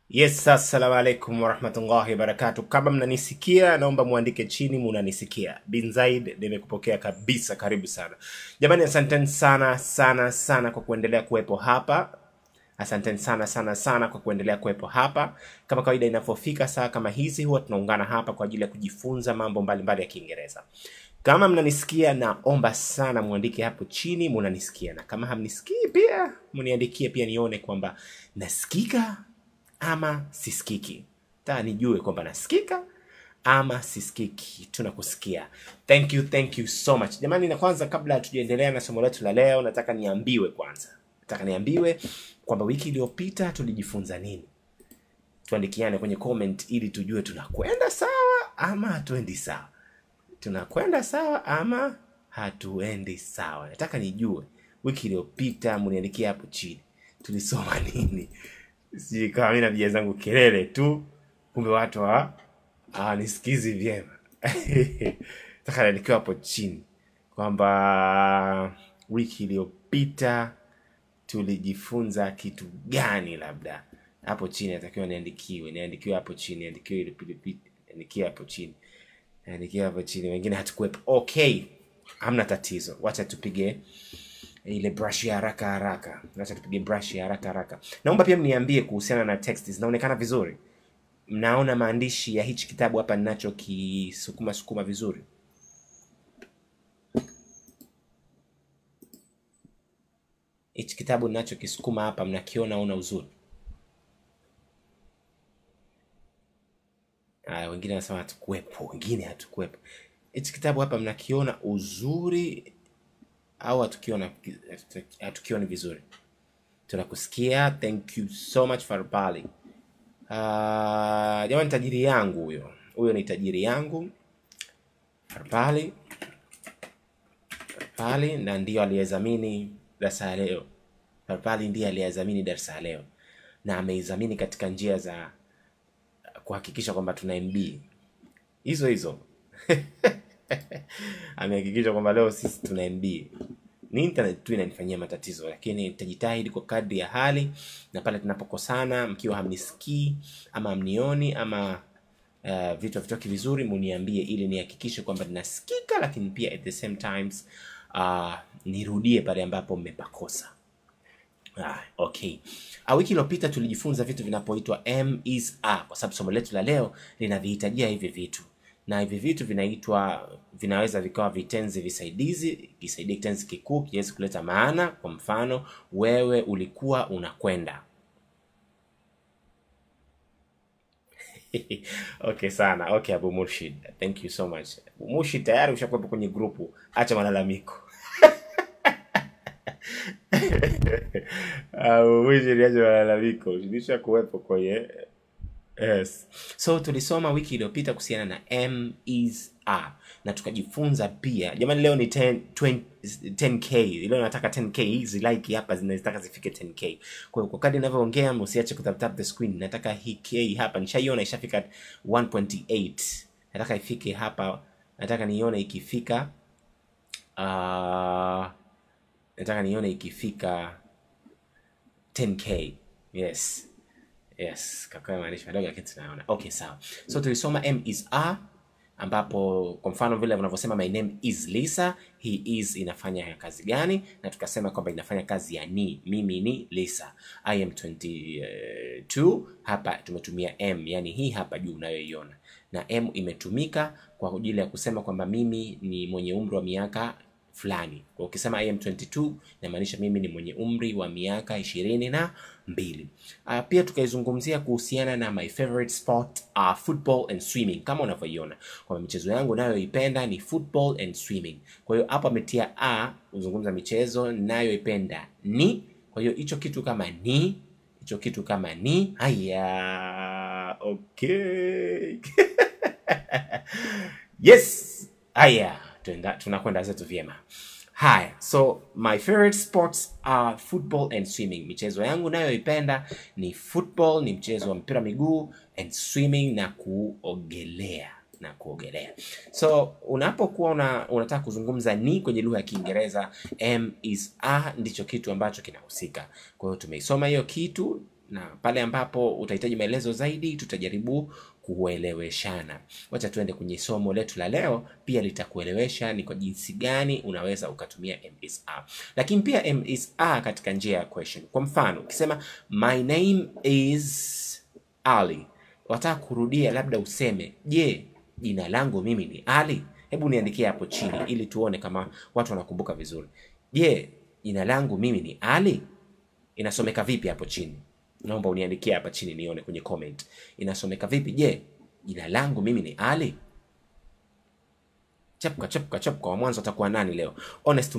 Yes, assalamu alaikum warahmatullahi wabarakatuh. Kama mnanisikia, naomba muandike chini mnanisikia. Bin Zaid nimekupokea kabisa, karibu sana. Jamani, asanteni sana kwa kuendelea kuwepo hapa. Asanteni sana kwa kuendelea kuwepo hapa. Kama kawaida inapofika saa kama hizi huwa tunaungana hapa kwa ajili ya kujifunza mambo mbalimbali ya Kiingereza. Kama mnanisikia, naomba sana muandike hapo chini mnanisikia. Na kama hamnisikii pia, mniandikie pia nione kwamba nasikika ama sisikiki. Nijue kwamba nasikika ama sisikiki. Tunakusikia. Thank you so much. Jamani, na kwanza kabla hatujaendelea na somo letu la leo, nataka niambiwe kwamba wiki iliyopita tulijifunza nini. Tuandikiane kwenye comment ili tujue tunakwenda sawa ama hatuendi sawa. Tunakwenda sawa ama hatuendi sawa. Nataka nijue wiki iliyopita, mniandikie hapo chini. Tulisoma nini? Sijui kama mimi napiga zangu kelele tu, kumbe watu nisikizi vyema. Nataka nikiwa hapo chini kwamba wiki iliyopita tulijifunza kitu gani. Labda hapo chini natakiwa niandikiwe hapo chini, niandikiwe hapo chini. Wengine hatukuwepo. Okay, hamna tatizo. Wacha tupige ile brush ya haraka. Naomba pia mniambie kuhusiana na text. Zinaonekana vizuri? Mnaona maandishi ya hichi kitabu hapa ninacho kisukuma vizuri? Hichi kitabu ninacho kisukuma hapa mnakiona una uzuri? Wengine wanasema hatukuwepo, wengine hatukuwepo. Hichi kitabu hapa mnakiona uzuri au hatukioni vizuri? Tunakusikia. Thank you so much Farbali. Jamani, tajiri yangu huyo ni tajiri yangu Farbali, na ndio aliyezamini darasa leo. Farbali ndiye aliyezamini darasa leo, na ameizamini katika njia za kuhakikisha kwamba tuna MB hizo. Amehakikisha kwamba leo sisi tuna MB. Ni internet tu inanifanyia matatizo, lakini nitajitahidi kwa kadri ya hali. Na pale tunapokosana, mkiwa hamnisikii ama hamnioni ama vitu havitoki vizuri, mniambie ili nihakikishe kwamba ninasikika, lakini pia at the same times nirudie pale ambapo mmepakosa. Okay. Wiki iliyopita tulijifunza vitu vinapoitwa am, is, are, kwa sababu somo letu la leo linavihitajia hivi vitu. Na hivi vitu vinaweza vikawa vitenzi visaidizi, kisaidia kitenzi kikuu kiweze kuleta maana. Kwa mfano, wewe ulikuwa unakwenda. Okay sana. Okay, Abu Murshid. Thank you so much. Abu Murshid tayari ushakuwepo kwenye grupu. Acha malalamiko. Abu Murshid acha malalamiko. Ushakuwepo kwenye. Yes. So tulisoma wiki iliyopita kuhusiana na am, is, are, na tukajifunza pia. Jamani, leo ni 10k. Leo nataka 10k. Hizi like hapa zinataka zifike 10k. Kwa hiyo kwa kadri ninavyoongea msiache kutap the screen. Nataka hii k hapa nishaiona ishafika 1.8. Nataka ifike hapa. Nataka nione ikifika nataka nione ikifika 10k. Yes, kakao maanisha madogo lakini tunaona. Okay, sawa. So tulisoma am, is, are, ambapo kwa mfano vile wanavyosema my name is Lisa, he is inafanya kazi gani? Na tukasema kwamba inafanya kazi ya ni. Mimi ni Lisa. I am 22. Hapa tumetumia am, yani hii hapa juu unayoiona. Na am imetumika kwa ajili ya kusema kwamba mimi ni mwenye umri wa miaka fulani. Kwa ukisema I am 22 inamaanisha mimi ni mwenye umri wa miaka 22. Pia tukaizungumzia kuhusiana na my favorite sport football and swimming. Kama unavyoiona kwa michezo yangu nayoipenda ni football and swimming. Kwa hiyo hapa ametia uzungumza michezo nayoipenda ni. Kwa hiyo hicho kitu kama ni haya. Okay. Yes. Haya, tunakwenda zetu vyema. Haya, so my favorite sports are football and swimming. Michezo yangu nayoipenda ni football, ni mchezo wa mpira miguu, and swimming, na kuogelea. So unapokuwa unataka kuzungumza ni kwenye lugha ya Kiingereza, am, is, are ndicho kitu ambacho kinahusika. Kwa hiyo tumeisoma hiyo kitu na pale ambapo utahitaji maelezo zaidi tutajaribu kueleweshana. Wacha tuende kwenye somo letu la leo, pia litakuelewesha ni kwa jinsi gani unaweza ukatumia am is are. Lakini pia am is are katika njia ya question. Kwa mfano, ukisema my name is Ali, wataka kurudia labda useme, je, jina langu mimi ni Ali? Hebu niandikie hapo chini ili tuone kama watu wanakumbuka vizuri. Je, jina langu mimi ni Ali? Inasomeka vipi hapo chini? Naomba uniandikie hapa chini nione kwenye comment. Inasomeka vipi? Je, jina langu mimi ni Ali? Chapka wa mwanzo atakuwa nani leo? Honest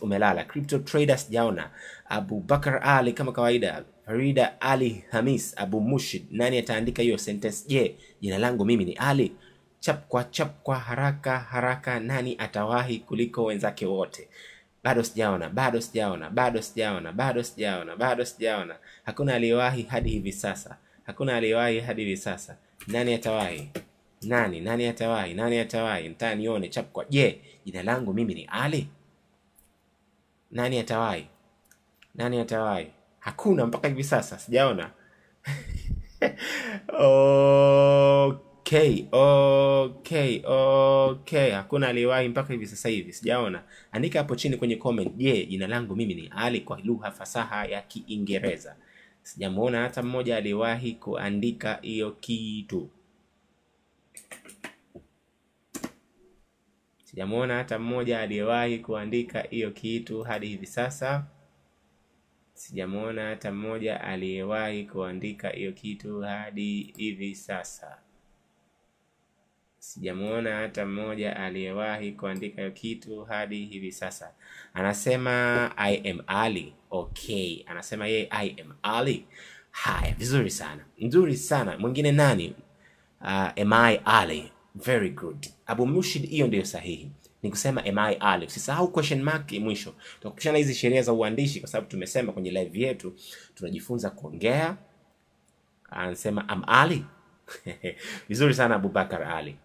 umelala. Crypto traders jaona. Abu Bakar Ali kama kawaida. Farida Ali Hamis. Abu Mushid. Nani ataandika hiyo sentence? Je, jina langu mimi ni Ali? Chapkwa haraka. Nani atawahi kuliko wenzake wote? Bado sijaona. Hakuna aliyewahi hadi hivi sasa. Nani atawahi? Nani atawahi? Nataka nione chapkwa. Je, jina langu mimi ni Ali? Nani atawahi? Hakuna mpaka hivi sasa. Sijaona. Okay. Hakuna aliyewahi mpaka hivi sasa hivi. Sijaona. Andika hapo chini kwenye comment, je, jina langu mimi ni Ali kwa lugha fasaha ya Kiingereza. Sijamuona hata mmoja aliyewahi kuandika hiyo kitu. Hadi hivi sasa. Anasema I am Ali. Okay, anasema yeye I am Ali. Haya, vizuri sana. Mwingine nani? Am I Ali? Very good. Abu Mushid, hiyo ndio sahihi. Ni kusema am I Ali. Usisahau question mark mwisho. Tutakupishana hizi sheria za uandishi kwa sababu tumesema kwenye live yetu tunajifunza kuongea. Anasema am Ali. Vizuri sana Abu Bakar Ali.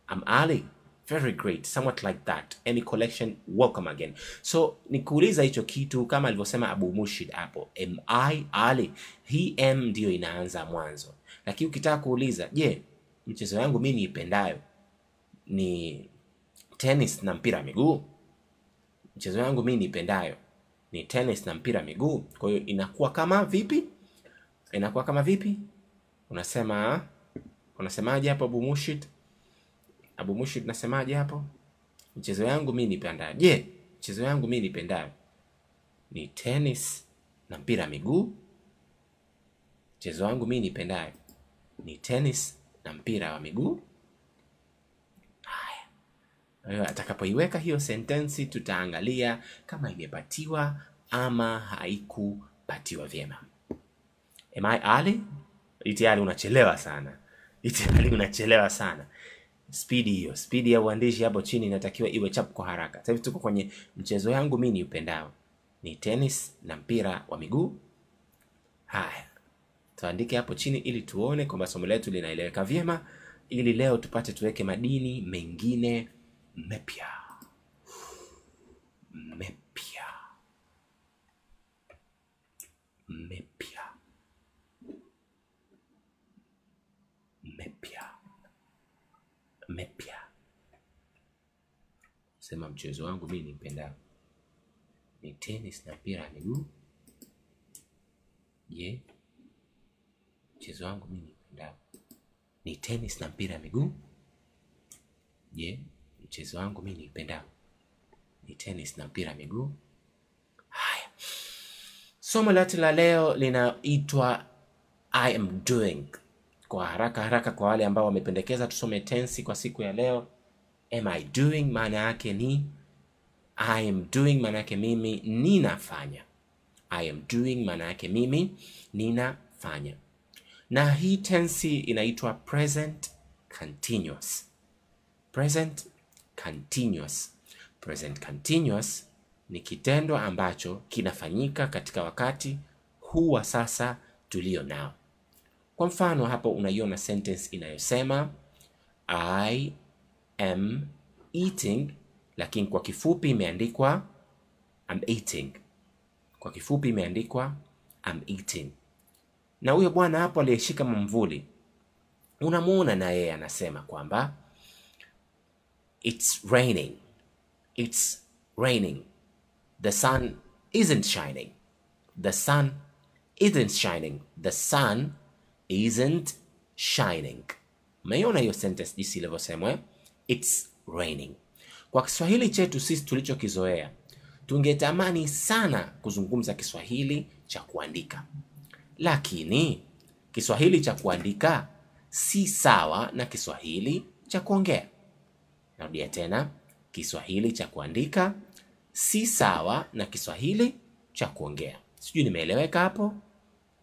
Am Ali. Very great. Somewhat like that. Any collection, welcome again. So, nikuuliza hicho kitu kama alivyosema Abu Mushid hapo. Am I Ali? Hii M ndio inaanza mwanzo. Lakini ukitaka kuuliza, je, mchezo yangu mimi niipendayo ni tennis na mpira miguu? Mchezo yangu mimi niipendayo ni tennis na mpira miguu. Kwa hiyo inakuwa kama vipi? Unasemaje hapo Abu Mushid? Nasemaje hapo? Mchezo yangu mimi niipendayo. Je, mchezo yangu mimi niipendayo ni tennis na mpira miguu? Mchezo wangu mimi niipendayo ni tennis na mpira wa miguu? Haya. Atakapoiweka hiyo sentensi tutaangalia kama imepatiwa ama haikupatiwa vyema. Am I Ali? Itiali unachelewa sana. Speed ya uandishi hapo chini inatakiwa iwe chap kwa haraka. Sasa hivi tuko kwenye mchezo yangu mimi niupendao ni tennis na mpira wa miguu. Haya. Tuandike hapo chini ili tuone kwamba somo letu linaeleweka vyema, ili leo tupate tuweke madini mengine mepya. Sema mchezo wangu mimi nipendao ni tennis na mpira wa miguu. Je, mchezo wangu mimi nipendao ni tennis na mpira wa miguu? Je, mchezo wangu mimi nipendao ni tennis na mpira wa miguu? Haya. Somo letu la leo linaitwa I am doing. Kwa haraka kwa wale ambao wamependekeza tusome tensi kwa siku ya leo. Am I doing maana yake ni I am doing maana yake mimi ninafanya. I am doing maana yake mimi ninafanya. Na hii tensi inaitwa present continuous. Present continuous ni kitendo ambacho kinafanyika katika wakati huu wa sasa tulio nao. Kwa mfano hapo unaiona sentence inayosema I am eating, lakini kwa kifupi imeandikwa I'm eating. I'm eating. Na huyo bwana hapo aliyeshika mvuli, unamuona na yeye anasema kwamba it's raining. It's raining. The sun isn't shining. The sun isn't shining. The sun isn't shining. Umeona hiyo sentence jinsi ilivyosemwa? It's raining. Kwa Kiswahili chetu sisi tulichokizoea, tungetamani sana kuzungumza Kiswahili cha kuandika. Lakini Kiswahili cha kuandika si sawa na Kiswahili cha kuongea. Narudia tena, Kiswahili cha kuandika si sawa na Kiswahili cha kuongea. Sijui nimeeleweka hapo?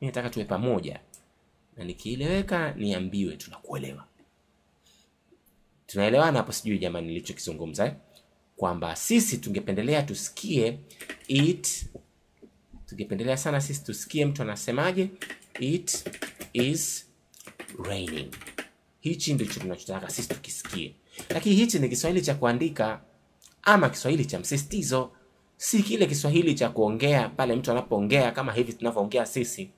Mimi nataka tuwe pamoja. Na nikieleweka niambiwe tunakuelewa. Tunaelewana hapo sijui jamani nilichokizungumza? Kwamba sisi tungependelea tusikie it, tungependelea sana sisi tusikie mtu anasemaje, it is raining. Hichi ndicho tunachotaka sisi tukisikie. Lakini hichi ni Kiswahili cha kuandika ama Kiswahili cha msisitizo, si kile Kiswahili cha kuongea pale mtu anapoongea kama hivi tunavyoongea sisi.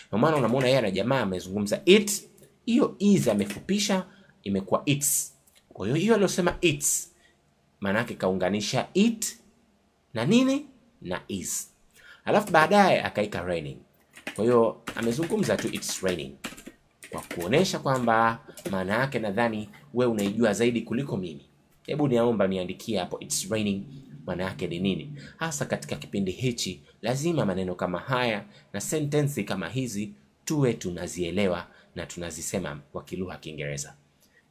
Kwa maana unamuona yeye na jamaa amezungumza it, hiyo is amefupisha imekuwa it's. Kwa hiyo aliyosema it's maana yake kaunganisha it na nini na is. Alafu baadaye akaika raining. Kwa hiyo amezungumza tu it's raining, kwa kuonesha kwamba maana yake nadhani wewe unaijua zaidi kuliko mimi. Hebu niomba niandikie hapo it's raining maana yake ni nini. Hasa katika kipindi hichi lazima maneno kama haya na sentensi kama hizi tuwe tunazielewa na tunazisema kwa kilugha ya Kiingereza.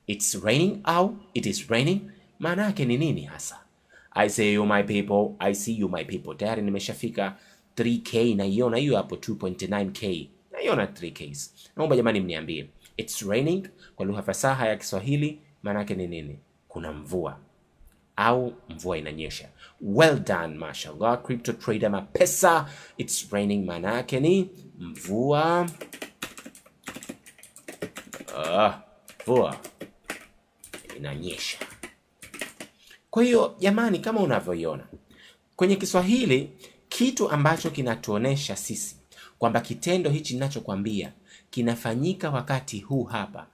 It's raining au it is raining maana yake ni nini hasa? I say you my people, I see you my people. Tayari nimeshafika 3K na iona hiyo hapo 2.9K. Na iona 3Ks. Naomba jamani mniambie it's raining kwa lugha fasaha ya Kiswahili maana yake ni nini? Kuna mvua au mvua inanyesha. Well done, mashallah. Crypto trader Mapesa, it's raining maana yake ni mvua. Mvua inanyesha. Kwa hiyo jamani, kama unavyoiona kwenye Kiswahili, kitu ambacho kinatuonesha sisi kwamba kitendo hichi ninachokuambia kinafanyika wakati huu hapa,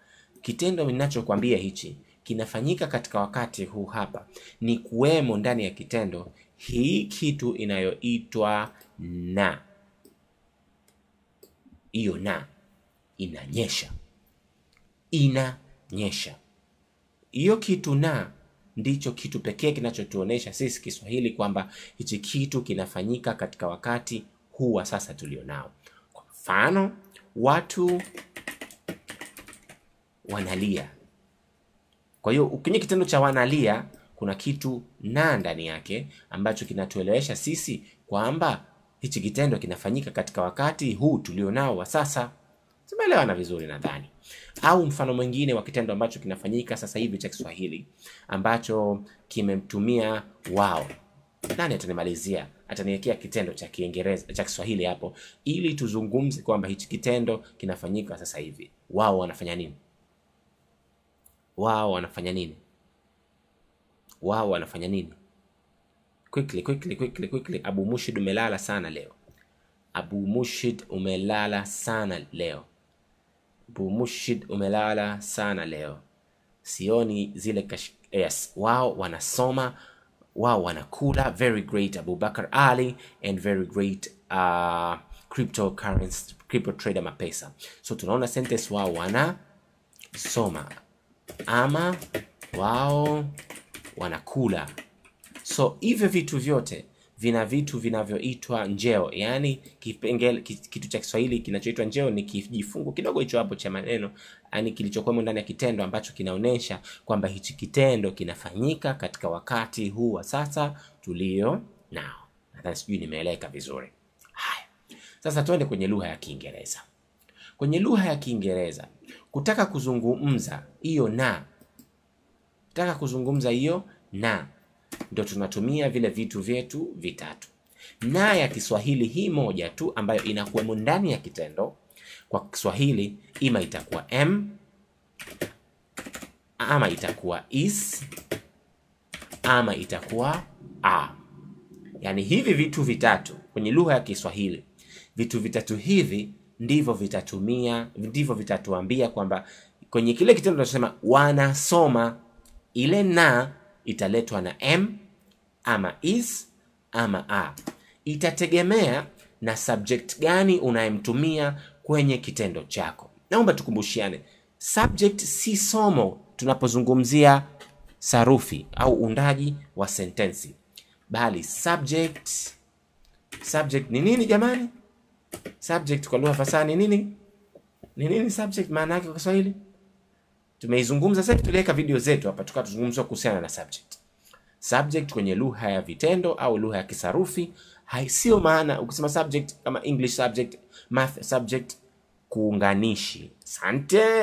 kitendo ninachokuambia hichi kinafanyika katika wakati huu hapa, ni kuwemo ndani ya kitendo hii kitu inayoitwa na. Hiyo na inanyesha, inanyesha. Hiyo kitu na ndicho kitu pekee kinachotuonesha sisi Kiswahili kwamba hichi kitu kinafanyika katika wakati huu wa sasa tulionao. Kwa mfano, watu wanalia. Kwa hiyo kwenye kitendo cha wanalia kuna kitu na ndani yake ambacho kinatuelewesha sisi kwamba hichi kitendo kinafanyika katika wakati huu tulionao wa sasa. Tumeelewana vizuri nadhani. Au mfano mwingine wa kitendo ambacho kinafanyika sasa hivi cha Kiswahili ambacho kimemtumia wao. Nani atanimalizia? Ataniwekea kitendo cha Kiingereza cha Kiswahili hapo ili tuzungumze kwamba hichi kitendo kinafanyika sasa hivi. Wao wanafanya nini? Wao wanafanya nini? Wao wanafanya nini? Quickly. Abu Mushid umelala sana leo. Abu Mushid umelala sana leo. Abu Mushid umelala sana leo. Sioni zile yes. Wao wanasoma, wao wanakula. Very great Abu Bakar Ali, and very great crypto trader Mapesa. So tunaona sentence wao wanasoma ama wao wanakula. So hivyo vitu vyote vina vitu vinavyoitwa njeo. Yani kipengele kitu cha Kiswahili kinachoitwa njeo ni kijifungu kidogo hicho hapo cha maneno, yani kilichokuwa ndani ya kitendo ambacho kinaonesha kwamba hichi kitendo kinafanyika katika wakati huu wa sasa tulio nao. Nadhani sijui nimeeleka vizuri. Haya. Sasa tuende kwenye lugha ya Kiingereza. Kwenye lugha ya Kiingereza, kutaka kuzungumza hiyo na, kutaka kuzungumza hiyo na, ndio tunatumia vile vitu vyetu vitatu. Na ya Kiswahili hii moja tu ambayo inakuwa ndani ya kitendo kwa Kiswahili ima itakuwa am ama itakuwa is ama itakuwa a. Yani hivi vitu vitatu kwenye lugha ya Kiswahili, vitu vitatu hivi ndivyo vitatuambia kwamba kwenye kile kitendo tunasema wanasoma, ile na italetwa na am ama is ama are. Itategemea na subject gani unayemtumia kwenye kitendo chako. Naomba tukumbushiane, subject si somo tunapozungumzia sarufi au undaji wa sentensi, bali subject ni nini jamani? Subject kwa lugha fasaha ni nini? Ni nini subject maana yake kwa Kiswahili? Tumeizungumza sasa, tuliweka video zetu hapa tukazungumza kuhusiana na subject. Subject kwenye lugha ya vitendo au lugha ya kisarufi haisio maana ukisema subject kama English subject, math subject, kuunganishi. Asante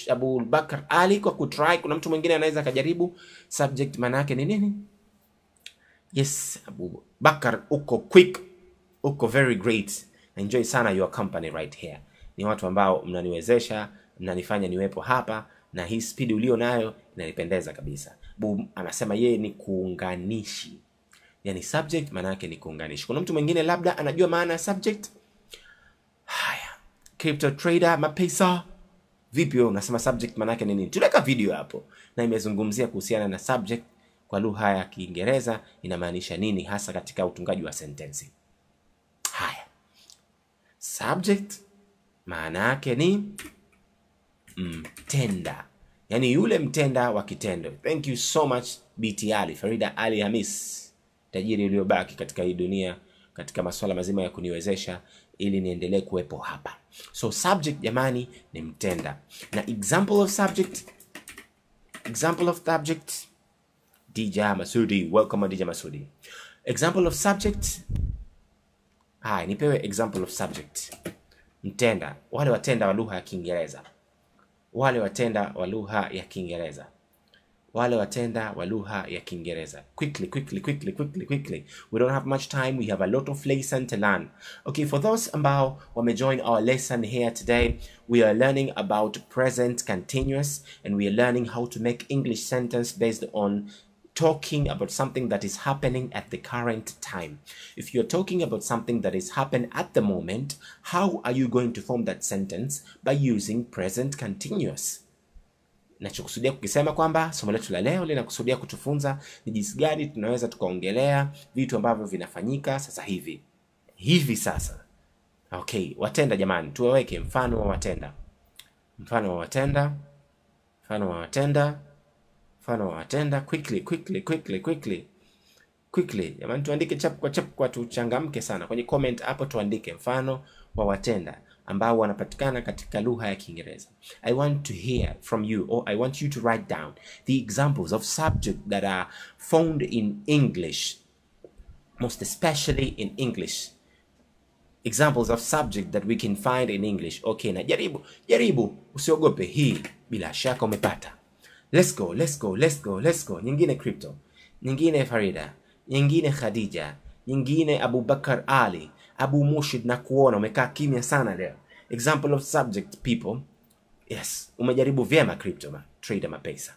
Abu Bakar Ali kwa kutry. Kuna mtu mwingine anaweza kujaribu. Subject maana yake ni nini? Yes, Abu Bakar, uko quick, uko very great. Enjoy sana your company right here. Ni watu ambao mnaniwezesha, mnanifanya niwepo hapa, na hii speed ulio nayo inanipendeza kabisa. Anasema yeye ni kuunganishi. Yani subject maana yake ni kuunganishi. Kuna mtu mwingine labda anajua maana ya subject? Haya. Crypto trader Mapesa, vipi wewe unasema subject maana yake ni nini? Tuweka video hapo na imezungumzia kuhusiana na subject kwa lugha ya Kiingereza inamaanisha nini hasa katika utungaji wa sentensi. Haya. Subject maana yake ni mtenda. Yani yule mtenda wa kitendo. Thank you so much BT Ali, Farida Ali Hamis, tajiri uliobaki katika hii dunia katika masuala mazima ya kuniwezesha ili niendelee kuwepo hapa. So subject jamani ni mtenda. Na example of subject DJ Masudi, welcome DJ Masudi. Example of subject. Hai, nipewe example of subject. Mtenda, wale watenda wa lugha ya Kiingereza. Quickly. We don't have much time. We have a lot of lesson to learn. Okay, for those ambao join our lesson here today, we are learning about present continuous, and we are learning how to make English sentence based on talking about something that is happening at the current time. If you're talking about something that is happening at the moment, how are you going to form that sentence? By using present continuous. Nachokusudia kukisema kwamba somo letu la leo linakusudia kutufunza ni jinsi gani tunaweza tukaongelea vitu ambavyo vinafanyika sasa hivi sasa. Okay, watenda jamani, tuweke mfano wa watenda. Quickly. Jamani tuandike chap kwa tuchangamke sana. Kwenye comment hapo tuandike mfano wa watenda ambao wanapatikana katika lugha ya Kiingereza. I want to hear from you, or I want you to write down the examples of subject that are found in English, most especially in English. Examples of subject that we can find in English. Okay, na jaribu, usiogope, hii bila shaka umepata. Let's go. Nyingine Crypto, nyingine Farida, nyingine Khadija, nyingine Abu Bakar Ali, Abu Mushid, na kuona umekaa kimya sana leo. Example of subject people. Yes, umejaribu vyema Crypto trader Mapesa.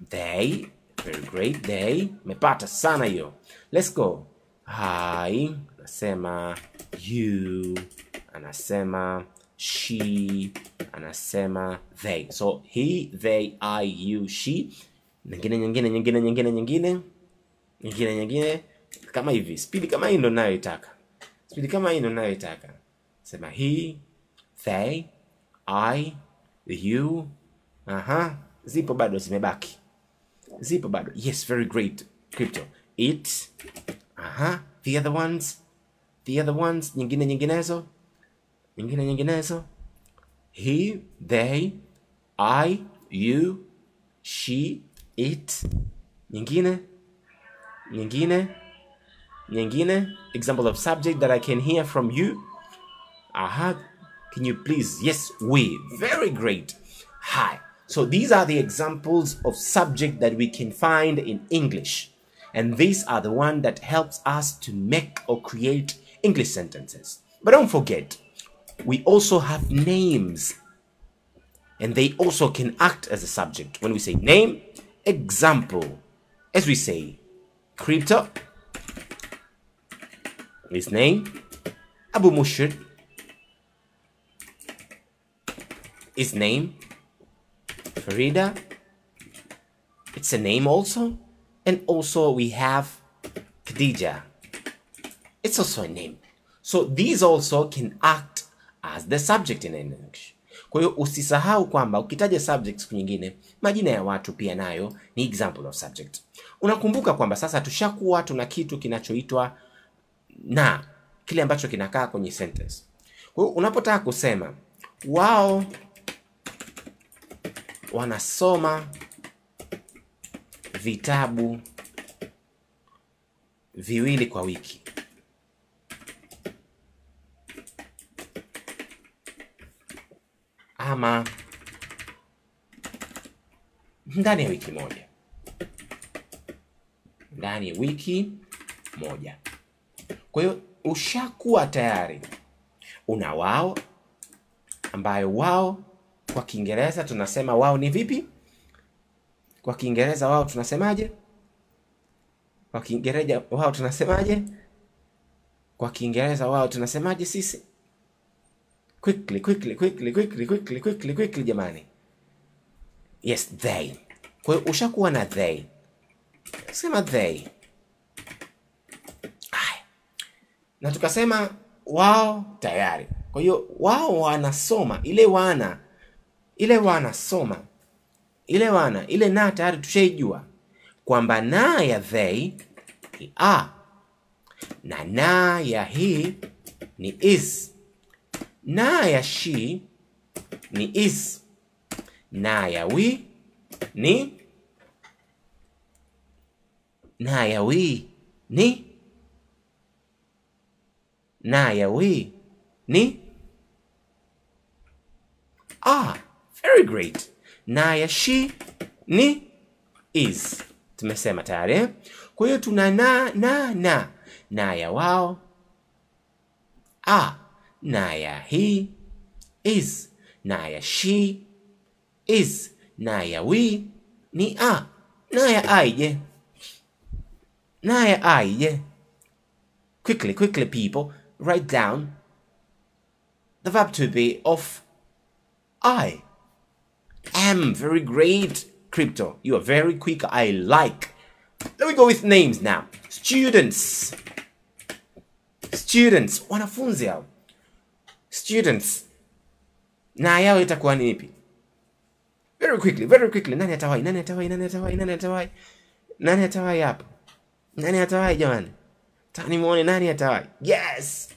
They, very great, they, umepata sana hiyo. Let's go. Hi, anasema you, anasema she, anasema they. So he, they, I, you, she. Nyingine kama hivi. Speed kama hii ndo ninayoitaka. Sema he, they, I, you. Zipo bado zimebaki. Yes, very great Crypto. It. The other ones. Nyinginezo. He, they, I, you, she, it. Nyingine. Example of subject that I can hear from you. Can you please? Yes, we. Very great. Hi. So these are the examples of subject that we can find in English. And these are the one that helps us to make or create English sentences. But don't forget, we also have names. And they also can act as a subject. When we say name, example. As we say, Crypto, his name, Abu Mushid, is name. Farida, it's a name also. And also we have Khadija. It's also a name. So these also can act as the subject in English. Kwa hiyo usisahau kwamba ukitaja subjects nyingine, majina ya watu pia nayo ni example of subject. Unakumbuka kwamba sasa tushakuwa tuna kitu kinachoitwa na, kile ambacho kinakaa kwenye sentence. Kwa hiyo unapotaka kusema wao wanasoma vitabu viwili kwa wiki, ama ndani ya wiki moja. Ndani ya wiki moja. Kwa hiyo ushakuwa tayari una wao, ambayo wao kwa Kiingereza tunasema wao ni vipi? Kwa Kiingereza wao tunasemaje? Kwa Kiingereza wao tunasemaje? Kwa Kiingereza wao tunasemaje sisi? Quickly jamani. Yes, they. Kwa hiyo ushakuwa na they. Sema they. Na tukasema wao tayari. Kwa hiyo wao wanasoma, ile wanasoma. Ile na tayari tushaijua kwamba na ya they ni are, na ya he ni is, na ya she ni is, na ya we ni, na ya we ni, na ya we ni are. Very great. Na ya she ni is. Tumesema tayari eh? Kwa hiyo tuna na ya wao are, na ya he is, na ya she is, na ya we ni are. Na ya I je? Na ya I je? Quickly people, write down the verb to be of I am. Very great, Crypto. You are very quick. I like. Let me go with names now. Students. Wanafunzi hao. Students. Na yao itakuwa ni ipi? Very quickly. Nani atawai hapo? Nani atawai jamani? Tani muone nani atawai. Yes.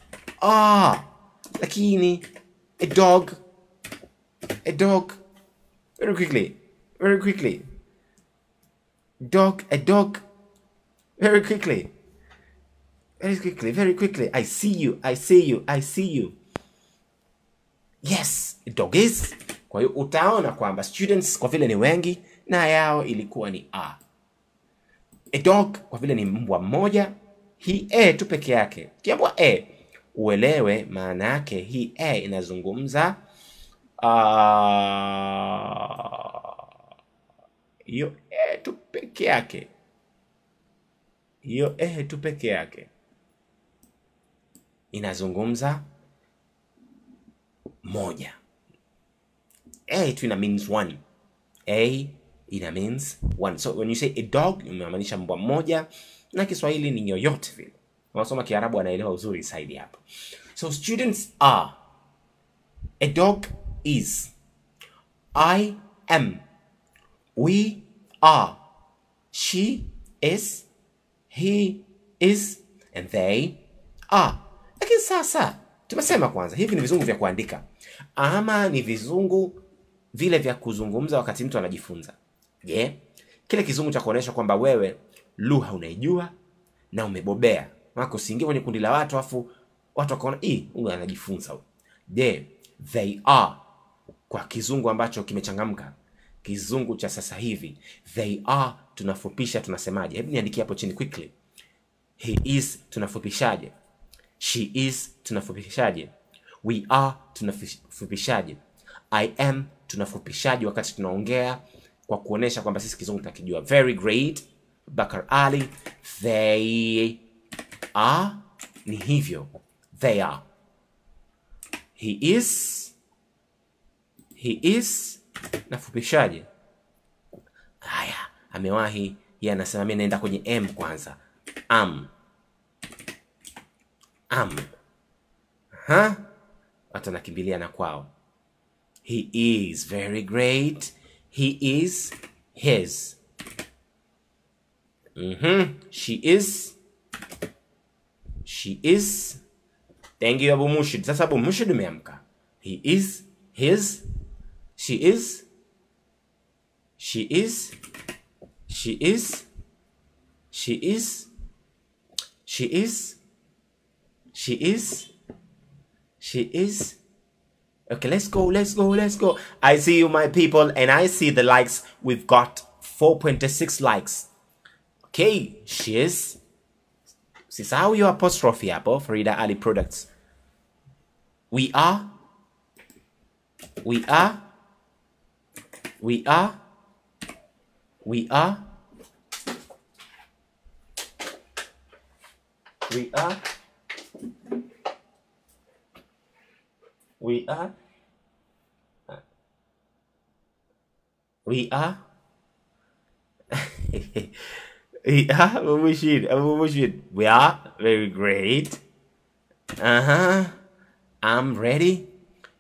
Lakini a dog. Very quickly. Dog, a dog. Very quickly. I see you. Yes, a dog is. Kwa hiyo utaona kwamba students kwa vile ni wengi na yao ilikuwa ni are. A dog kwa vile ni mbwa mmoja, he tu peke yake. Kiambwa uelewe maana yake he inazungumza hiyo tu peke yake. Hiyo tu peke yake inazungumza moja. Tu ina means one. Ina means one. So when you say a dog, unamaanisha mbwa mmoja, na Kiswahili ni yoyote vile. Unasoma Kiarabu anaelewa uzuri zaidi hapo. So students are, a dog is, I am, we are, she is, he is, and they are. Lakini sasa tumesema kwanza hivi ni vizungu vya kuandika ama ni vizungu vile vya kuzungumza wakati mtu anajifunza. Kile kizungu cha kuonesha kwamba wewe lugha unaijua na umebobea. Mako usiingie kwenye kundi la watu afu watu wakaona huyu anajifunza. They are kwa kizungu ambacho kimechangamka. Kizungu cha sasa hivi. They are tunafupisha tunasemaje? Hebu niandikie hapo chini quickly. He is tunafupishaje? She is tunafupishaje? We are tunafupishaje? I am tunafupishaje wakati tunaongea kwa kuonesha kwamba sisi kizungu tunakijua. Very great, Bakar Ali. They are ni hivyo. They are. He He is nafupishaje? Haya, amewahi. Yeye anasema mimi naenda kwenye M kwanza. Am. Watu nakimbilia na kwao. He is very great. He is his. She is. Thank you Abu Mushid. Sasa Abu Mushid umeamka. He is his. She is. Okay, let's go. I see you, my people, and I see the likes. We've got 4.6 likes. Okay, she is. Sisahau your apostrophe hapo, Farida Ali Products. We are. We are very great. I'm ready.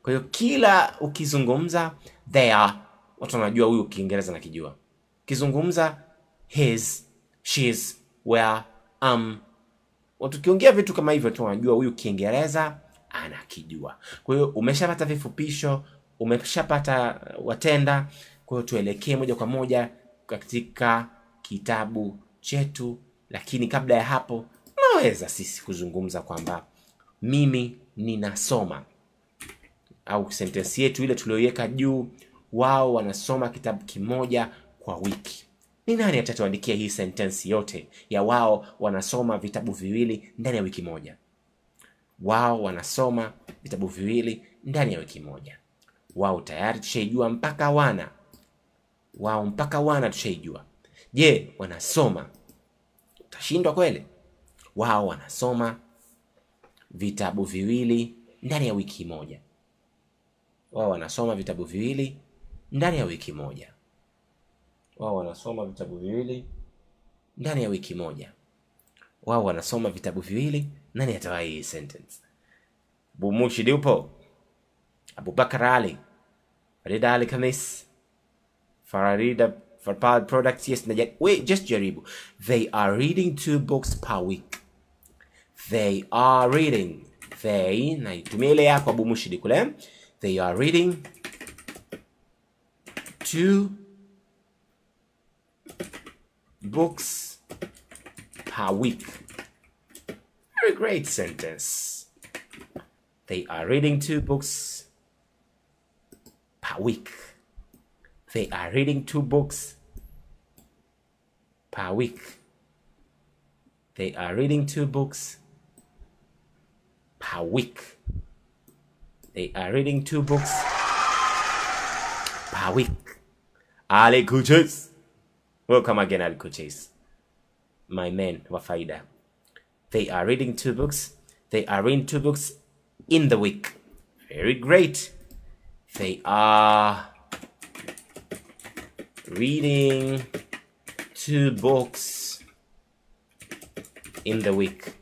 Kwa hiyo kila ukizungumza they are, watu wanajua huyu Kiingereza nakijua. Kizungumza his, she's, where, watu kiongea vitu kama hivyo tu wanajua huyu Kiingereza anakijua. Kwa hiyo umeshapata vifupisho, umeshapata watenda. Kwa hiyo tuelekee moja kwa moja katika kitabu chetu. Lakini kabla ya hapo, naweza sisi kuzungumza kwamba mimi ninasoma, au sentence yetu ile tulioiweka juu, wao wanasoma kitabu kimoja kwa wiki. Ni nani atatuandikia hii sentence yote ya wao wanasoma vitabu viwili ndani ya wiki moja? Wao wanasoma vitabu viwili ndani ya wiki moja. Wao tayari tushaijua mpaka wana. Wao mpaka wana tushaijua. Je, wanasoma? Utashindwa kweli? Wao wanasoma vitabu viwili ndani ya wiki moja. Wao wanasoma vitabu viwili ndani ya wiki moja. Wao wanasoma vitabu viwili ndani ya wiki moja. Wao wanasoma vitabu viwili. Nani atawa hii sentence? Abu Mushid upo? Abubakar Ali, Farida Ali Khamis, Farida Farpad Products. Yes, wait, just jaribu. They are reading 2 books per week. They are reading. They, na itumia ile yako Abu Mushid kule. They are reading 2 books per week. Very great sentence. They are reading 2 books per week. They are reading 2 books per week. They are reading 2 books per week. They are reading 2 books per week. Ali Kuches. Welcome again, Ali Kuches. My man, Wafaida. They are reading 2 books. They are reading 2 books in the week. Very great. They are reading 2 books in the week.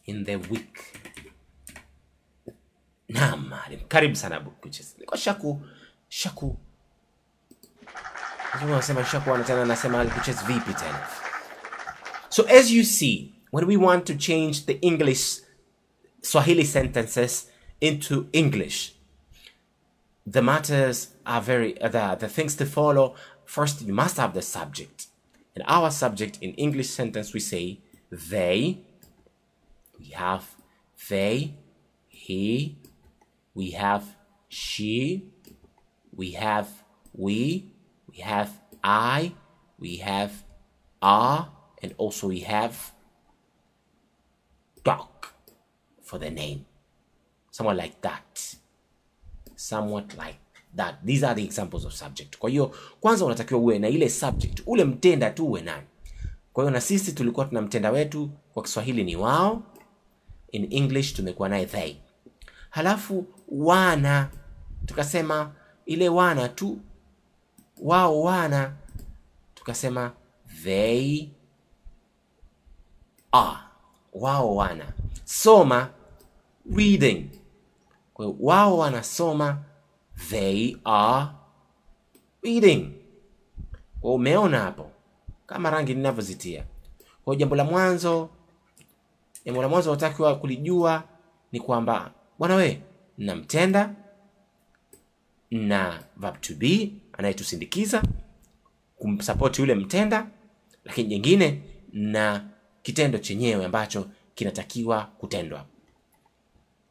In the week. Naam, karibu sana Abu Kuches. Niko shaku. Nasema shaku anatana nasema Ali Kuches vipi tena. So as you see, when we want to change the English Swahili sentences into English, the matters are very, the things to follow. First, you must have the subject. In our subject, in English sentence, we say they. We have they, he. We have she. We have we. We have I. We have are. And also we have dog for the name. Somewhat like that. Somewhat like that. These are the examples of subject. Kwa hiyo kwanza unatakiwa uwe na ile subject, ule mtenda tu uwe nayo. Kwa hiyo na sisi tulikuwa tuna mtenda wetu kwa Kiswahili ni wao. In English tumekuwa naye they. Halafu wana, tukasema ile wana tu, wao wana, tukasema they are, wao wana. Soma, reading. Kwa hiyo wao wanasoma, they are reading. Kwa umeona hapo kama rangi ninavyozitia. Kwa jambo la mwanzo unatakiwa kulijua ni kwamba bwana we, na mtenda na verb to be anayetusindikiza kumsupport yule mtenda, lakini jingine na kitendo chenyewe ambacho kinatakiwa kutendwa.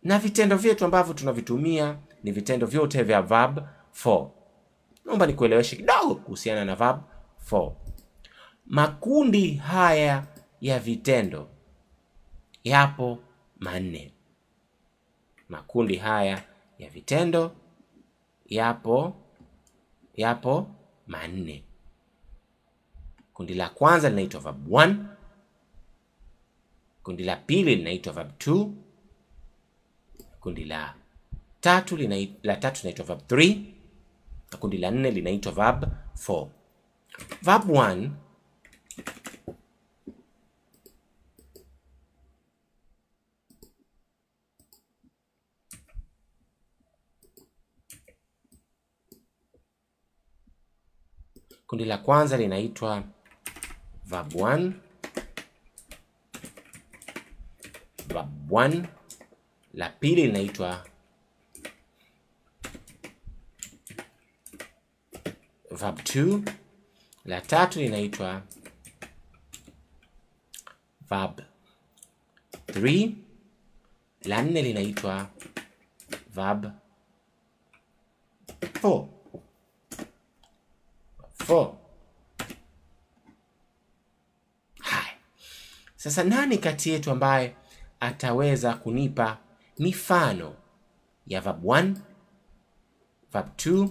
Na vitendo vyetu ambavyo tunavitumia ni vitendo vyote vya verb 4. Naomba nikueleweshe kidogo kuhusiana na verb 4. Makundi haya ya vitendo yapo manne. Makundi haya ya vitendo yapo manne. Kundi la kwanza linaitwa verb 1. Kundi la pili linaitwa verb 2. Kundi la tatu linaitwa verb 3. Na kundi la 4 linaitwa verb 4. Verb 1 kundi la kwanza linaitwa verb 1. Verb 1. La pili linaitwa verb 2. La tatu linaitwa verb 3. La 4 linaitwa verb 4. 4. Hai. Sasa nani kati yetu ambaye ataweza kunipa mifano ya verb 1, verb 2,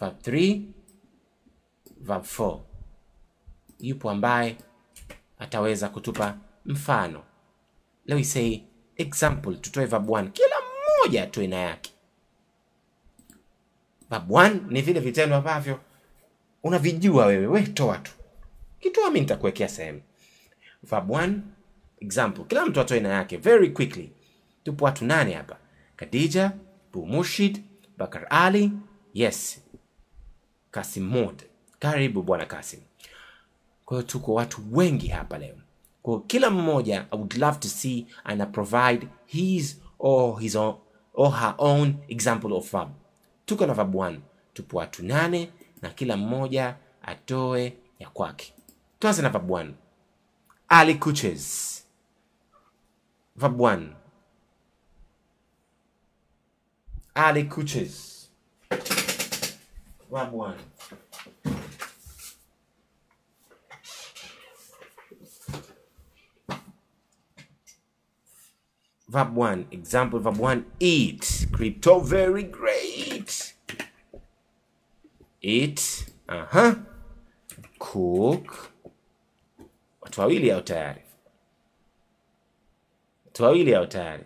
verb 3, verb 4? Yupo ambaye ataweza kutupa mfano? Let me say example, tutoe verb 1. Kila mmoja atoe na yake. Verb 1 ni vile vitendo ambavyo unavijua wewe toa tu. Kitoa mimi nitakuwekea sehemu. Verb 1 example, kila mtu atoe na yake very quickly. Tupo watu 8 hapa. Khadija, Bu Murshid, Bakar Ali, yes, Kasim Mod. Karibu bwana Kasim. Kwa hiyo tuko watu wengi hapa leo. Kwa kila mmoja I would love to see and provide his or her own example of verb. Tuko na verb 1. Tupo watu 8 na kila mmoja atoe ya kwake. Tuanze na verb 1. Ali coaches. Verb 1. Ali coaches. Verb 1. Verb 1. Example verb 1. Eat. Crypto, very great. Eat. Cook. Watu wawili au tayari? Watu wawili au tayari?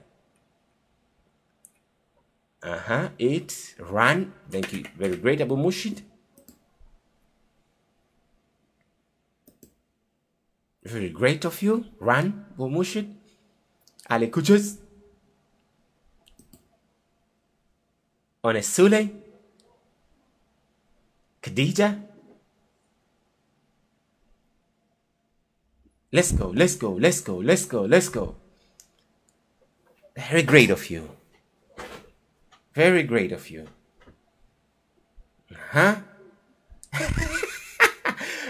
Eat. Run. Thank you. Very great, Abu Mushid. Very great of you. Run, Abu Mushid. Ali coaches. Onesule. Khadija. Let's go, let's go, let's go, let's go, let's go. Very great of you. Very great of you.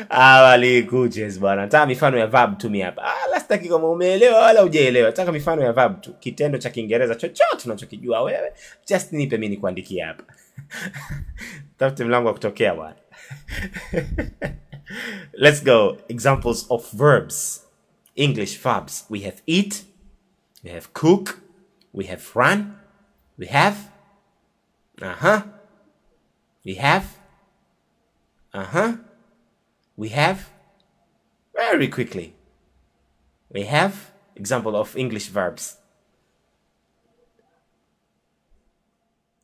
Ali coaches bwana. Nataka mifano ya verb tu mimi hapa. Sitaki kama umeelewa wala hujaelewa. Nataka mifano ya verb tu. Kitendo cha Kiingereza chochote unachokijua wewe, just nipe mimi nikuandikie hapa. Tafute mlango wa kutokea bwana. Let's go. Examples of verbs. English verbs. We have eat, we have cook, we have run, we have we have we have, very quickly, we have example of English verbs.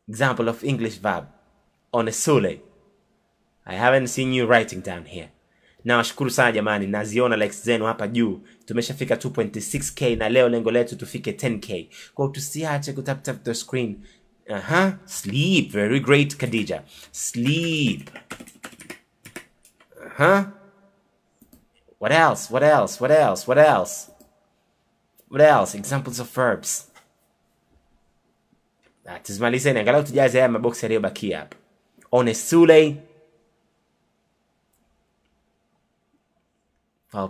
Example of English verb. Onesule. I haven't seen you writing down here. Na washukuru sana jamani, naziona likes zenu hapa juu. Tumeshafika 2.6k na leo lengo letu tufike 10k. Kwa tusiache kutap the screen. Sleep. Very great, Khadija. Sleep. What else? What else? What else? What else? What else? Examples of verbs. Tuzimalizeni angalau tujaze haya maboksi yaliyobakia hapa. Onesule.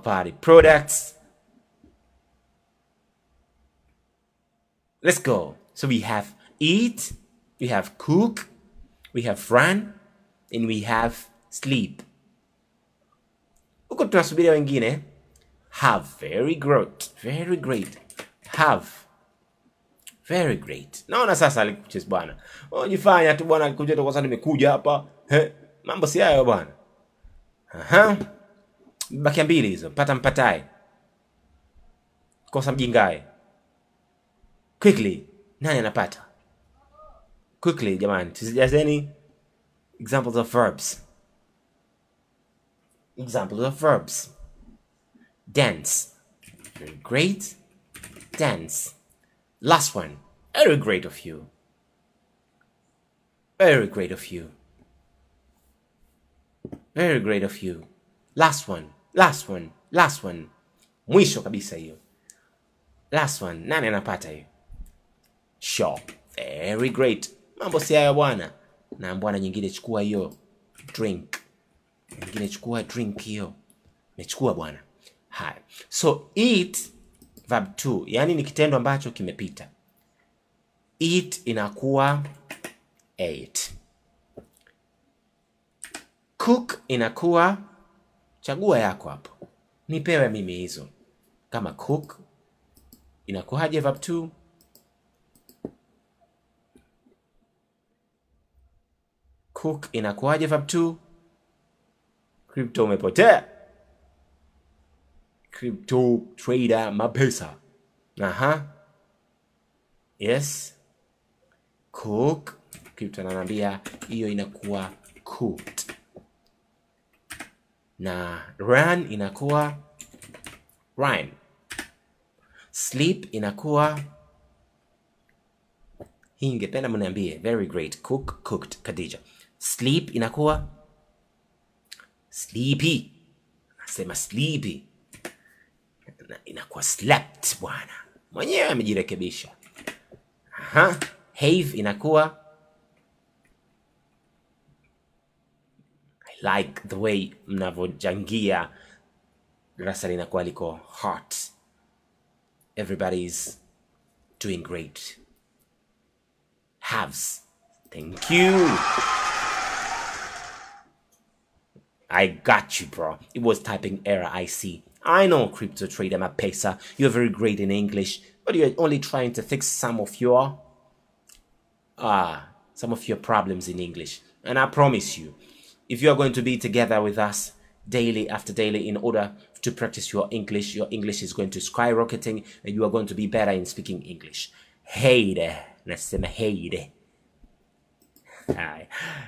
Party products. Let's go. So we have eat, we have cook, we have run, and we have sleep. Huko tunasubiria wengine. Have. Very great. Very great. Have. Very great. Naona sasa alikucheza bwana. Unajifanya tu bwana, alikuja tu kwa sababu nimekuja hapa. Mambo si hayo bwana. Bakia mbili hizo. Pata mpatae. Kosa mjingae. Quickly. Nani anapata? Quickly jamani. Tusijazeni examples of verbs. Examples of verbs. Dance. Very great. Dance. Last one. Very great of you. Very great of you. Very great of you. Last one. Last one. Last one. Mwisho kabisa hiyo. Last one. Nani anapata hiyo? Sure. Very great. Mambo si hayo bwana. Na bwana nyingine chukua hiyo. Drink. Nyingine chukua drink hiyo. Mechukua bwana. Hai. So eat verb 2. Yani ni kitendo ambacho kimepita. Eat inakuwa ate. Cook inakuwa chagua yako hapo. Nipewe mimi hizo. Kama cook inakuwaje verb 2? Cook inakuwaje verb 2? Crypto umepotea. Crypto trader mapesa. Yes. Cook. Crypto ananiambia hiyo inakuwa cooked. Na run inakuwa rhyme. Sleep inakuwa hii ingependa mniambie. Very great. Cook, cooked, Khadija. Sleep inakuwa sleepy. Nasema sleepy. Inakuwa slept bwana. Mwenyewe amejirekebisha. Have inakuwa I like the way mnavojangia. Darasa linakuwa liko hot. Everybody's doing great. Haves. Thank you. I got you, bro. It was typing error, I see. I know, crypto trader mapesa. You're very great in English, but you're only trying to fix some of your problems in English. And I promise you, if you are going to be together with us daily after daily in order to practice your English is going to skyrocketing and you are going to be better in speaking English. Hey there. Nasema hey there.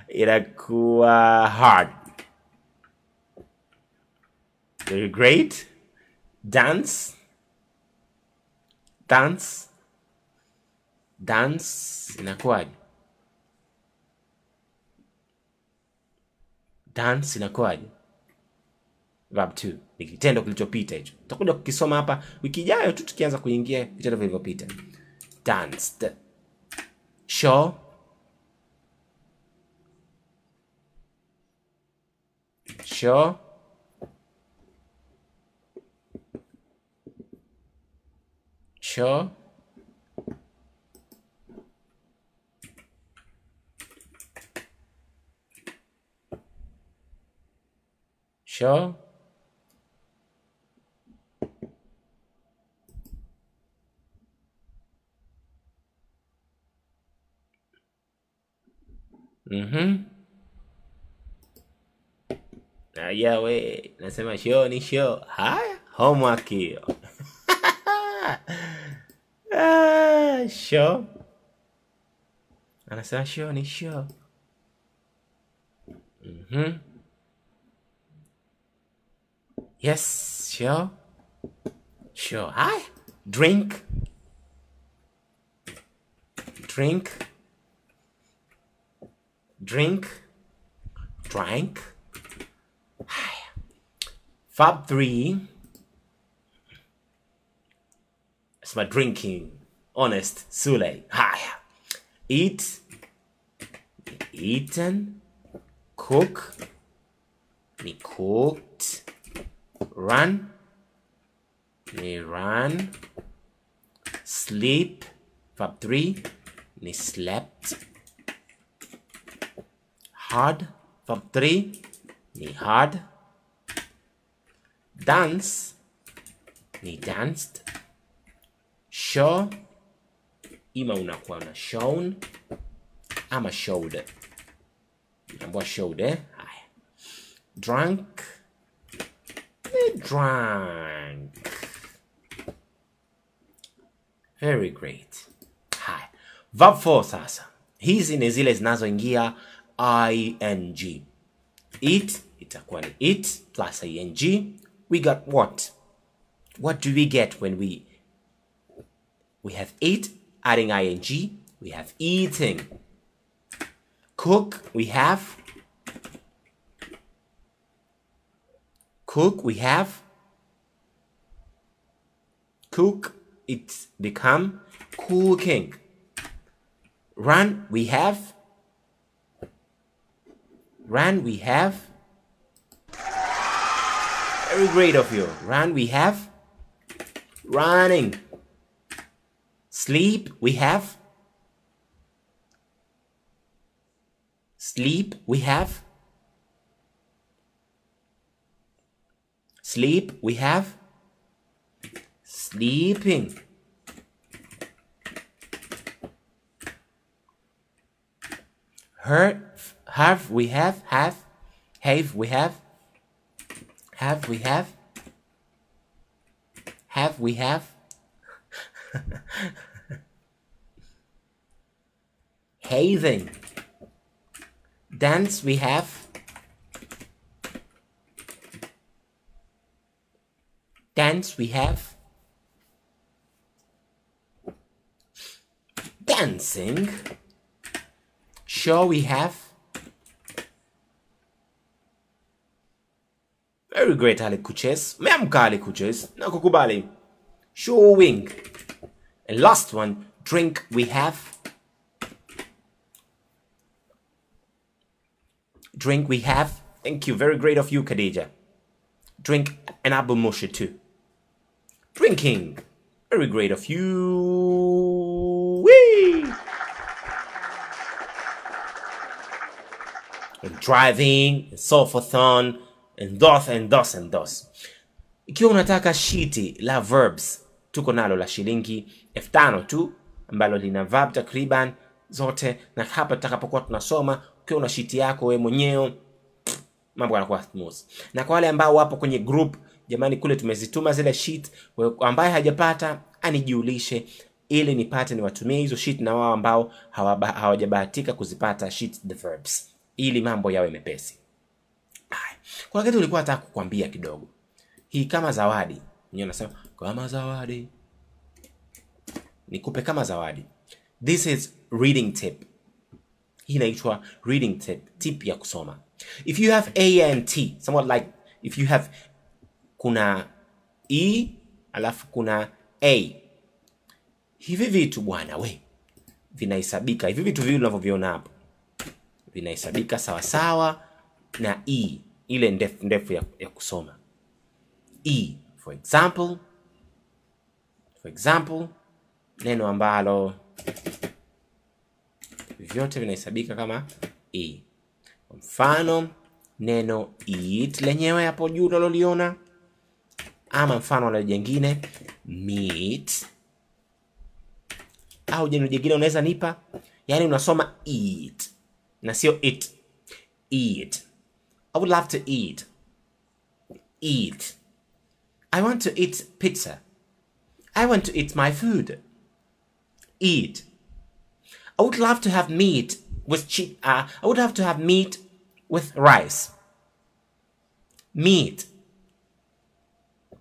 Inakuwa hard. Very great. Dance. Dance. Dance. Inakuwaje? Dance inakuwaje? Verb 2. Ni kitendo kilichopita hicho. Tutakuja kukisoma hapa wiki ijayo tu tukianza kuingia vitendo vilivyopita. Danced. Show. Show. Show. Show. Yeah, we nasema show ni show. Haya, homework hiyo. Show. Anasema sure ni sure. Yes, sure. Sure. Hi. Drink. Drink. Drink. Drank. Hi. Verb 3. It's my drinking. Honest. Sule. Hi. Eat. Eaten. Cook. Ni cooked. Run. Ni ran. Sleep. Verb 3. Ni slept. Hard. Verb 3. Ni hard. Dance. Ni danced. Show. Ima unakuwa na shown ama showed. Ambwa showed, Haya. Drunk. Ni drank. Very great. Haya. Verb 4 sasa. Hizi ni zile zinazoingia ing. Eat itakuwa ni eat plus ing. We got what? What do we get when we have eat adding ing? We have eating. Cook, we have cook, we have cook, it's become cooking. Run, we have very great of you. Run, we have running. Sleep, we have sleep, we have sleep, we have sleeping. Have, we have we have hazing. Dance, we have dancing. Show, we have very great Ali Kuches. Meamka Ali Kuches. Nakukubali. Showing. And last one, drink, we have drink, we have. Thank you. Very great of you, Khadija. Drink and Abu Moshe too. Drinking. Very great of you. Whee! And driving, and so forth on, and thus and thus and thus. Ikiwa unataka shiti la verbs, tuko nalo la shilingi 5,000 tu, ambalo lina verb takriban zote, na hapa tutakapokuwa tunasoma, ukiwa una shiti yako wewe mwenyewe, mambo yanakuwa smooth. Na kwa wale ambao wapo kwenye group, jamani, kule tumezituma zile sheet, ambaye hajapata anijiulishe ili nipate niwatumie hizo sheet, na wao ambao hawajabahatika kuzipata sheet the verbs, ili mambo yawe mepesi. Kuna kitu nilikuwa nataka kukwambia kidogo. Hii kama zawadi. Mwenyewe nasema kama zawadi. Nikupe kama zawadi. This is reading tip. Hii inaitwa reading tip ya kusoma. If you have A and T, somewhat like if you have kuna E alafu kuna A. Hivi vitu bwana we vinahesabika. Hivi vitu vile unavyoviona hapo vinahesabika sawa sawa na E, ile ndefu ya kusoma. E, for example, neno ambalo vyote vinahesabika kama E. Mfano neno eat lenyewe hapo juu unaloliona, ama mfano la jingine meat, au jina jingine unaweza nipa, yani unasoma eat na sio it. Eat. I would love to eat. Eat. I want to eat pizza. I want to eat my food. Eat. I would love to have meat with I would have to have meat with rice. Meat.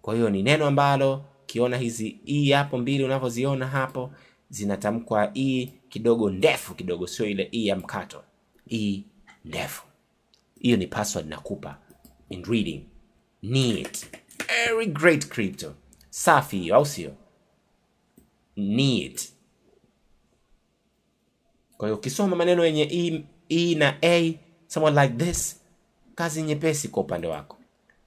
Kwa hiyo ni neno ambalo kiona hizi e hapo mbili unavyoziona hapo zinatamkwa e kidogo ndefu kidogo, sio ile e ya mkato. E ndefu. Hiyo ni password nakupa in reading. Neat. Very great crypto. Safi, au sio? Neat. Kwa hiyo ukisoma maneno yenye e na a, someone like this, kazi nyepesi kwa upande wako.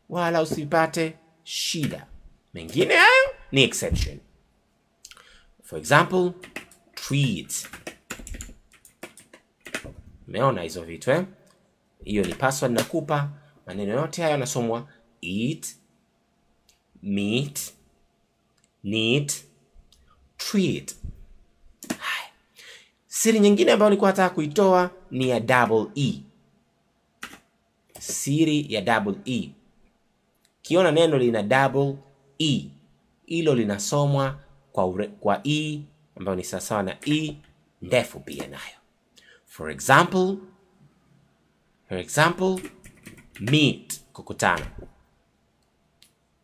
Wala usipate shida. Mengine hayo ni exception. For example, treat. Umeona hizo vitu Hiyo ni password nakupa. Maneno yote hayo yanasomwa eat, meat, neat, treat. Siri nyingine ambayo nilikuwa nataka kuitoa ni ya double E. Siri ya double E. Kiona neno lina double E, hilo linasomwa kwa E ambayo ni sawa na E ndefu pia nayo. For example, meet, kukutana.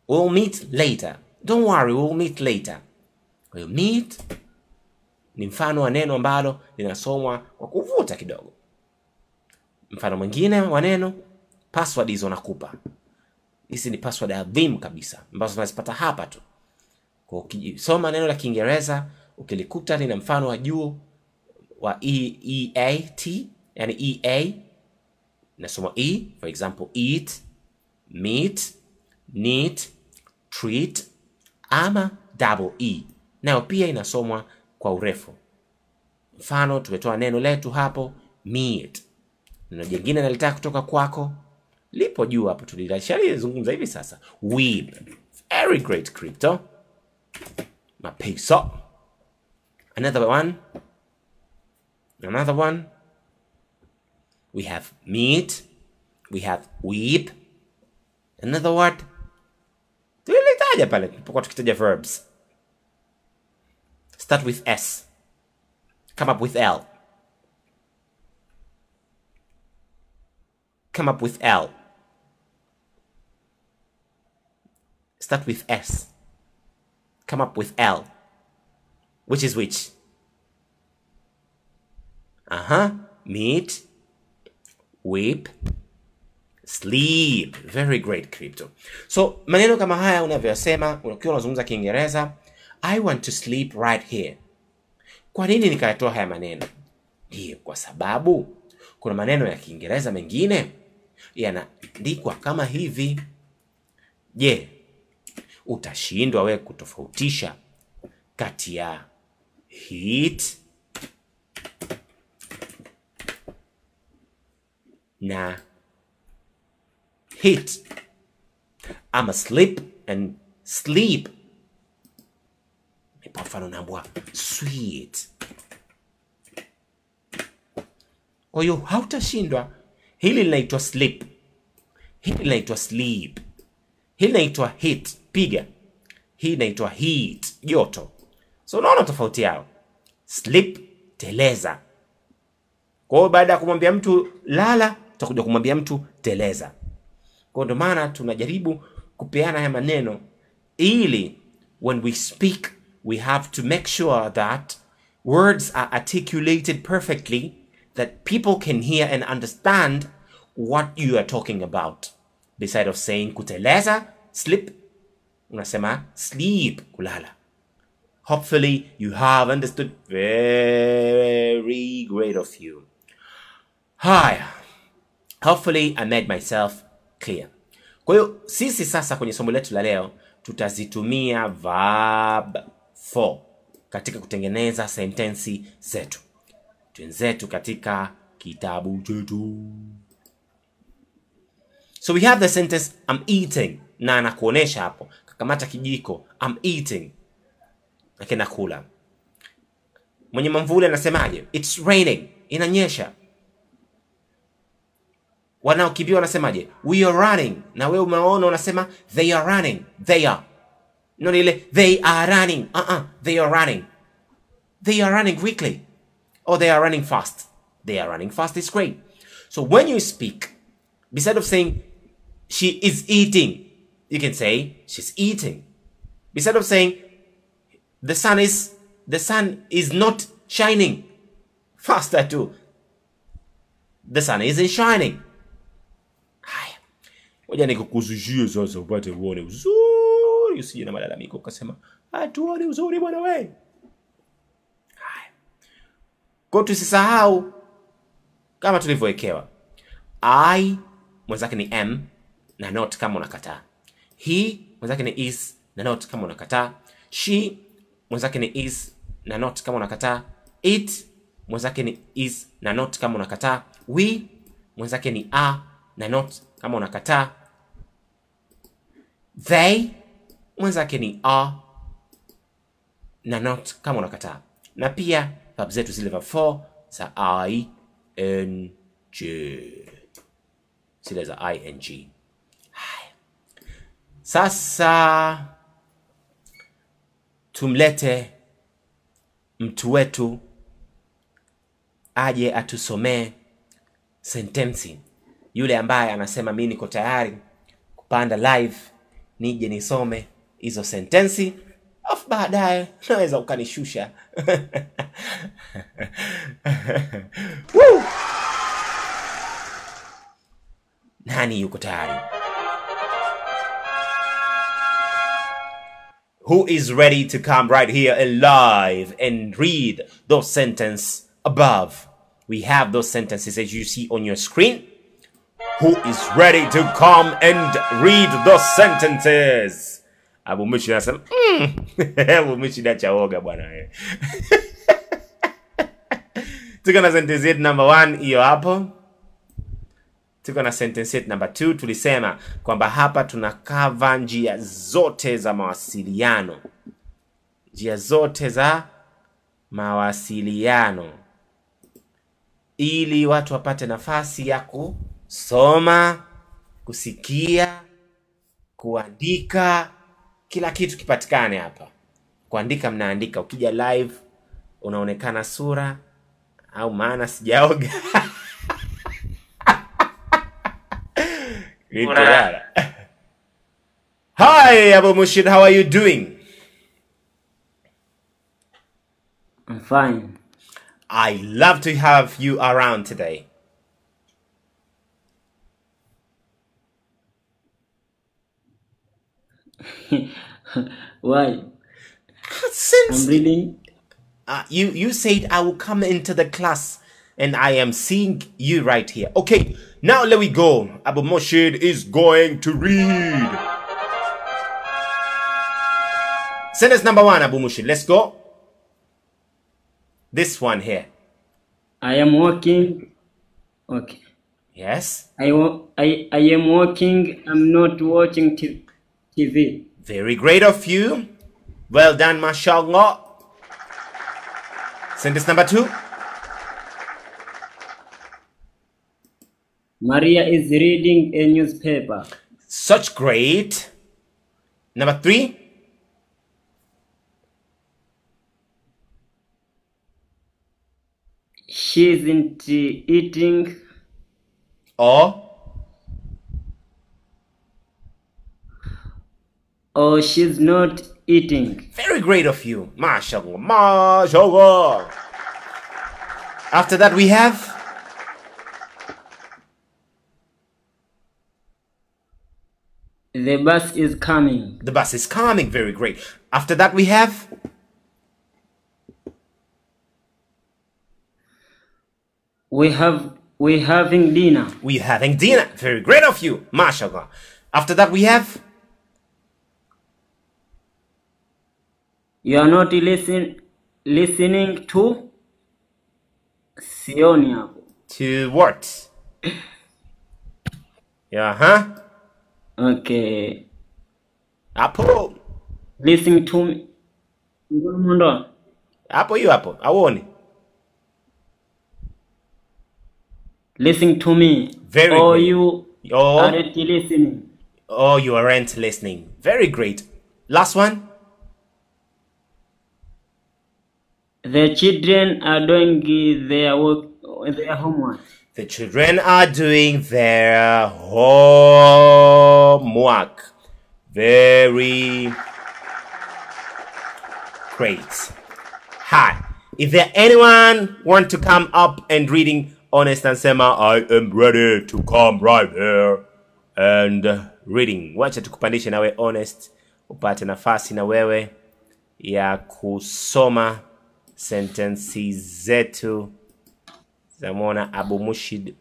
We'll meet later. Don't worry, we'll meet later. Kwa hiyo meet ni mfano wa neno ambalo linasomwa kwa kuvuta kidogo. Mfano mwingine wa neno, password hizo nakupa. Hizi ni password adhimu kabisa ambazo tunazipata hapa tu. Kwa ukisoma neno la Kiingereza ukilikuta lina mfano wa juu wa EAT, yani EA, nasoma E, for example, eat, meet, neat, treat, ama double E. Nayo pia inasomwa kwa urefu. Mfano tumetoa neno letu hapo meat. Neno jingine nalitaka kutoka kwako lipo juu hapo tulizungumza hivi sasa. Weeb. Very great crypto. Mapeso. Another one. We have meat. We have weeb. Another word. Tulitaja pale tulipokuwa tukitaja verbs. Start with S. Come up with L. Come up with L. Start with S. Come up with L. Which is which? Meet, weep, sleep. Very great crypto. So maneno kama haya unavyosema ukiwa unazungumza Kiingereza, I want to sleep right here. Kwa nini nikayatoa haya maneno? Ndiyo, kwa sababu kuna maneno ya Kiingereza mengine yanaandikwa kama hivi. Je, utashindwa wewe kutofautisha kati ya heat na hit, ama sleep and sleep? Kwa mfano naambwa sweet. Kwa hiyo hautashindwa. Hili linaitwa sleep, hili linaitwa sleep, hili linaitwa hit, piga, hii inaitwa heat, joto. So unaona tofauti yao. Sleep, teleza. Kwa hiyo baada ya kumwambia mtu lala, tutakuja kumwambia mtu teleza. Kwa ndio maana tunajaribu kupeana haya maneno ili when we speak we have to make sure that words are articulated perfectly, that people can hear and understand what you are talking about. Beside of saying kuteleza, sleep, unasema sleep, kulala. Hopefully you have understood. Very great of you. Haya. Hopefully I made myself clear. Kwa hiyo sisi sasa kwenye somo letu la leo tutazitumia verb 4 katika kutengeneza sentensi zetu. Twenzetu katika kitabu chetu. So we have the sentence I'm eating. Na anakuonesha hapo. Kakamata kijiko. I'm eating. Nakena kula. Mwenye mamvuli anasemaje? It's raining. Inanyesha. Wanaokimbia wanasemaje? We are running. Na wewe umeona unasema they are running. They are. Not ile they are running. They are running. They are running quickly. Oh, they are running fast. They are running fast is great. So when you speak, instead of saying she is eating, you can say she's eating. Instead of saying the sun is not shining. Faster too. The sun isn't shining. Haya. Ngoja nikukuzushie sasa upate uone uzuri, usije na malalamiko ukasema, "Tuone uzuri bwana wewe." Haya. Kwa tusisahau kama tulivyowekewa. I mwenzake ni am na not kama unakataa. He mwenzake ni is na not kama unakataa. She mwenzake ni is na not kama unakataa. It mwenzake ni is na not kama unakataa. We mwenzake ni are na not kama unakataa. They mwenzake ni are na not kama unakataa. Na pia verb zetu zile verb 4 za I N G. Zile za ing. Sasa tumlete mtu wetu aje atusomee sentensi. Yule ambaye anasema mimi niko tayari kupanda live nije nisome hizo sentensi, afu baadaye naweza ukanishusha. Woo! Nani yuko tayari? Who is ready to come right here and live and read those sentences above? We have those sentences as you see on your screen. Who is ready to come and read those sentences? Abu Mushi anasema, Abu Mushi dacha woga bwana wewe. Tuko na sentence number 1 hiyo hapo. Tuko na sentence number 2. Tulisema kwamba hapa tunakava njia zote za mawasiliano. Njia zote za mawasiliano. Ili watu wapate nafasi ya kusoma, kusikia, kuandika, kila kitu kipatikane hapa. Kuandika mnaandika, ukija live unaonekana sura au maana sijaoga. Hi Abu Mushid, how are you doing? I'm fine. I love to have you around today. Why? Since I'm reading. You said I will come into the class and I am seeing you right here. Okay, now let we go. Abu Mushid is going to read. Sentence number 1, Abu Mushid. Let's go. This one here. I am walking. Okay. Yes. I am walking. I'm not watching TV. Very great of you. Well done, mashallah. Sentence number 2. Maria is reading a newspaper. Such great. Number 3. She isn't eating. Or she's not eating. Very great of you. Mashallah. Mashallah. After that we have the bus is coming. the bus is coming. Very great. After that we have we're having dinner. we're having dinner. Very great of you. Mashallah. After that we have You are not listening to Sioni hapo. to what? Yeah, Okay. Hapo. Listen to me. Ngono. Hapo hiyo hapo. Awoni. Listen to me. Very or good. You aren't listening. Oh, you aren't listening. Very great. Last one. The children are doing their work, their homework. The children are doing their homework. Very great. Hi. Is there anyone want to come up and reading Honest and Sema? I am ready to come right there and reading. Wacha tukupandishe nawe Honest, upate nafasi na wewe ya kusoma sentences zetu. Zamona Abu Mushid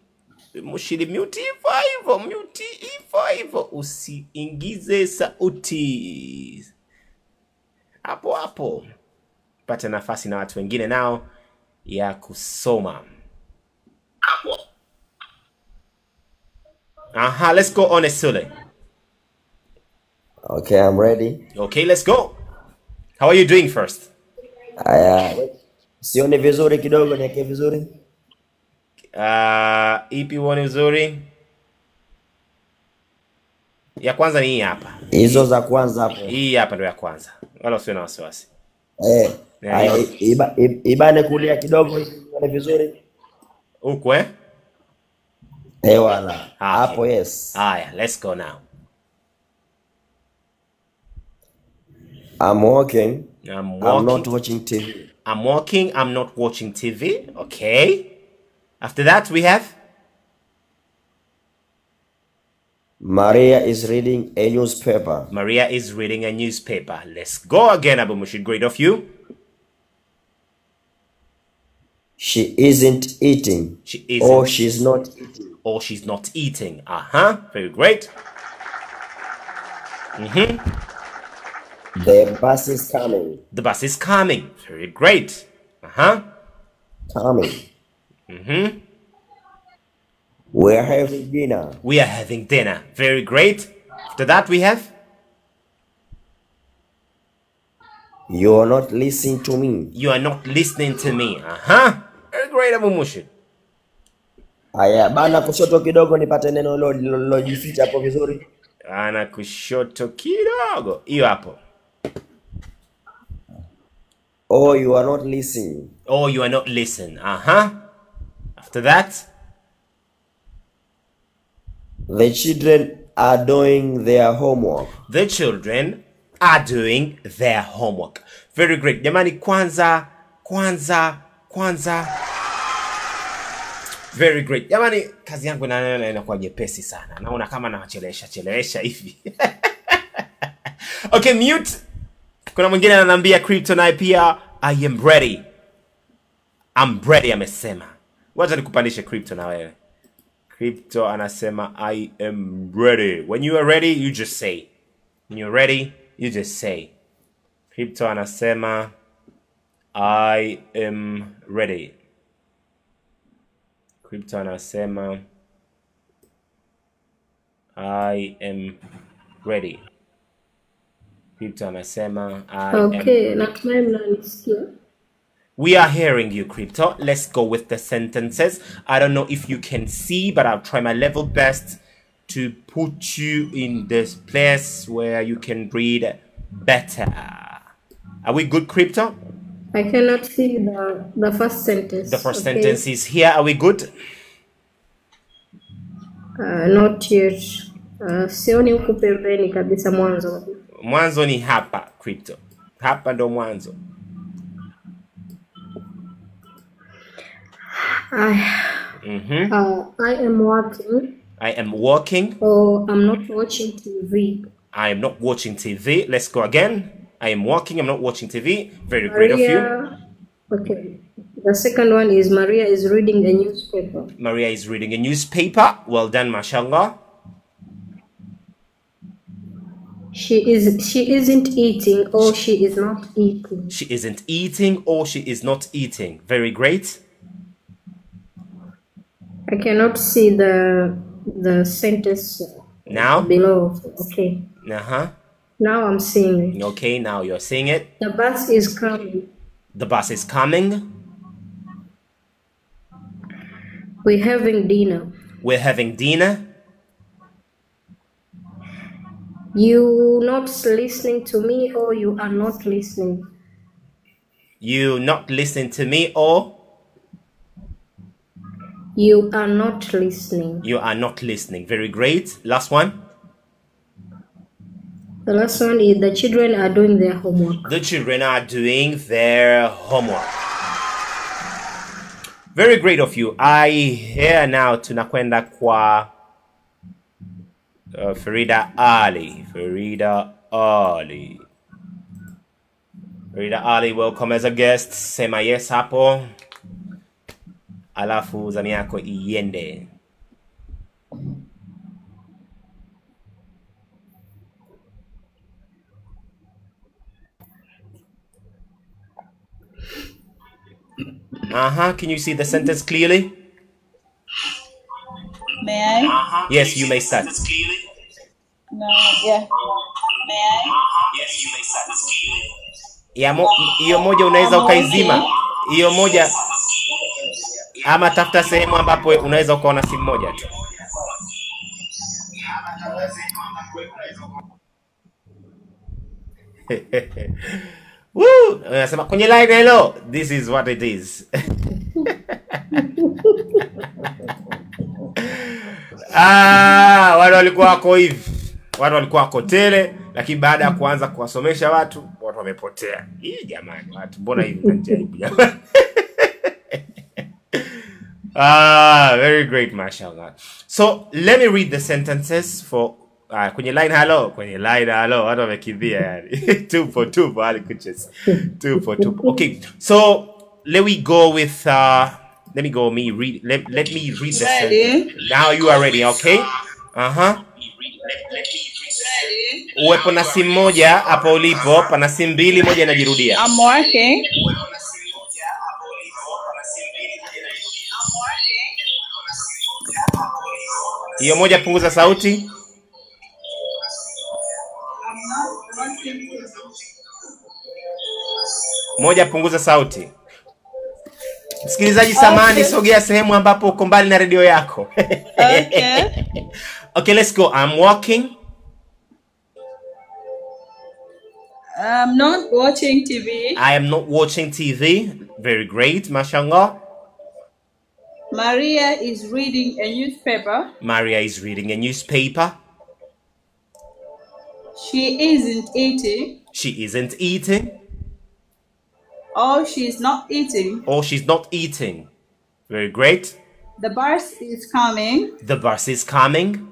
mute hivyo usiingize sauti hapo. Pata nafasi na watu wengine nao ya kusoma. Let's go on Sule. Okay, I'm ready. Okay, let's go. How are you doing first? Sioni vizuri kidogo, niweke vizuri. Ipi uone vizuri? Ya kwanza ni hii hapa. Hizo za kwanza hapo. Hii hapa ndio ya kwanza. Wala usiwe na wasiwasi. Ibane kulia kidogo ione vizuri. Huko wala. Hapo yes. Haya, let's go now. I'm walking. I'm not watching TV. I'm walking. I'm not watching TV. Okay. After that, we have Maria is reading a newspaper. Maria is reading a newspaper. Let's go again, Abu Mushid. Great of you. She isn't eating. She isn't. Or she's not eating. Or she's not eating. Very great. The bus is coming. The bus is coming. Very great. Coming. We're having dinner. We are having dinner. Very great. After that, we have You're not listening to me. You are not listening to me. Very great, Abu Mushid. Aya, bana kushoto kidogo nipate neno lilojificha hapo vizuri. Ana kushoto kidogo. Hiyo hapo. Oh, you are not listening. Oh, you are not listening. After that, the children are doing their homework. The children are doing their homework. Very great. Jamani, kwanza. Very great. Jamani, kazi yangu inakuwa nyepesi sana. Naona kama nawachelewesha hivi. Okay, mute. Kuna mwingine ananiambia Crypto naye pia I am ready. I'm ready amesema. Wacha nikupandishe Crypto na wewe. Crypto anasema I am ready. When you are ready, you just say. When you're ready, you just say. Crypto anasema I am ready. Crypto anasema I am ready. Crypto anasema I am ready. We are hearing you, Crypto. Let's go with the sentences. I don't know if you can see, but I'll try my level best to put you in this place where you can read better. Are we good, Crypto? I cannot see the first sentence. The first sentence is here. Are we good? Not yet. Sioni huku pembeni kabisa mwanzo. Mwanzo ni hapa, Crypto. Hapa ndo mwanzo. I am working. I am walking. Oh, I'm not watching TV. I am not watching TV. Let's go again. I am walking. I'm not watching TV. Very great of you. Okay. The second one is Maria is reading a newspaper. Maria is reading a newspaper. Well done, mashallah. She isn't eating or she is not eating. She isn't eating or she is not eating. Very great. I cannot see the sentence now below. Okay. Now I'm seeing it. Okay, now you're seeing it. The bus is coming. The bus is coming. We're having dinner. We're having dinner. You not listening to me or you are not listening. You not listening to me, or You are not listening. you are not listening. Very great. Last one. The last one is the children are doing their homework. The children are doing their homework. Very great of you. I hear now tunakwenda kwa Farida Ali. Farida Ali. Farida Ali, welcome as a guest. Sema yes hapo. Alafu zamu yako iende. Can you see the sentence clearly? May I? Yes, you may start. No, yeah. May I? Hiyo moja unaweza ukaizima. Hiyo moja ama tafuta sehemu ambapo unaweza ukaona simu moja tu. Woo! Unasema kwenye line hello. This is what it is. Watu walikuwa wako hivi. Watu walikuwa wako tele, lakini baada ya kuanza kuwasomesha watu wamepotea. Hii jamani, watu mbona hivi mnajaribu jamani? Very great, mashallah. So, let me read the sentences for kwenye line hello, watu wamekimbia yani. Tupo hali kuches. Tupo. Okay. So, let me go with let me read the sentence. Now you are ready, okay? Uwepo na simu moja hapo ulipo, pana simu mbili, moja inajirudia. I'm working. Hiyo moja punguza sauti. Moja punguza sauti. Msikilizaji samani, sogea sehemu ambapo uko mbali na redio yako. Okay. Okay, let's go. I'm walking. I'm not watching TV. I am not watching TV. Very great, mashallah. Maria is reading a newspaper. Maria is reading a newspaper. She isn't eating. She isn't eating. Or she's not eating. Or she's not eating. Very great. The bus is coming. The bus is coming.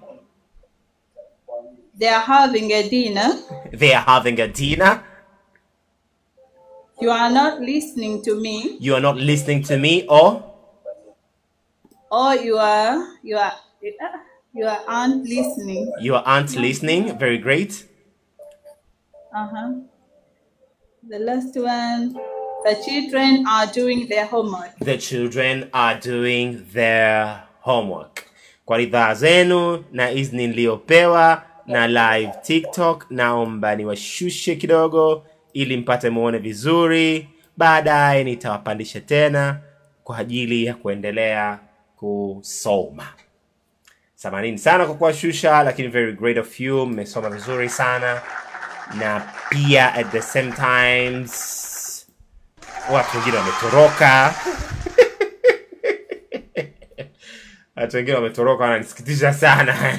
They are having a dinner. They are having a dinner. You are not listening to me. You are not listening to me, or you aren't listening. You aren't listening. Very great. The last one. The children are doing their homework. The children are doing their homework. Kwa ridhaa zenu na izni niliopewa na live TikTok, naomba niwashushe kidogo ili mpate muone vizuri. Baadaye nitawapandisha tena kwa ajili ya kuendelea kusoma. Samanini sana kwa kuwashusha, lakini very great of you, mmesoma vizuri sana. Na pia at the same times watu wengine wametoroka. Watu wengine wametoroka, wananisikitisha sana.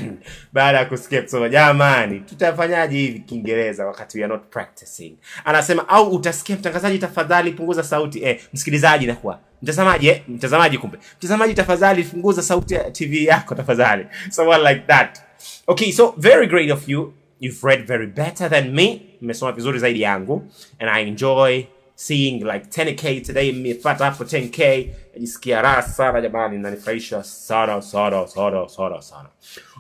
Baada ya kusikia kusoma, jamani, tutafanyaje hivi Kiingereza wakati we are not practicing? Anasema au utasikia mtangazaji tafadhali punguza sauti. Msikilizaji nakuwa. Mtazamaji kumbe. Mtazamaji tafadhali punguza sauti ya TV yako tafadhali. Someone like that. Okay, so very great of you. You've read very better than me. Mmesoma vizuri zaidi yangu. And I enjoy seeing like 10k today. Mmepata hapo 10k. Najisikia raha sana jamani, nanifurahisha sana.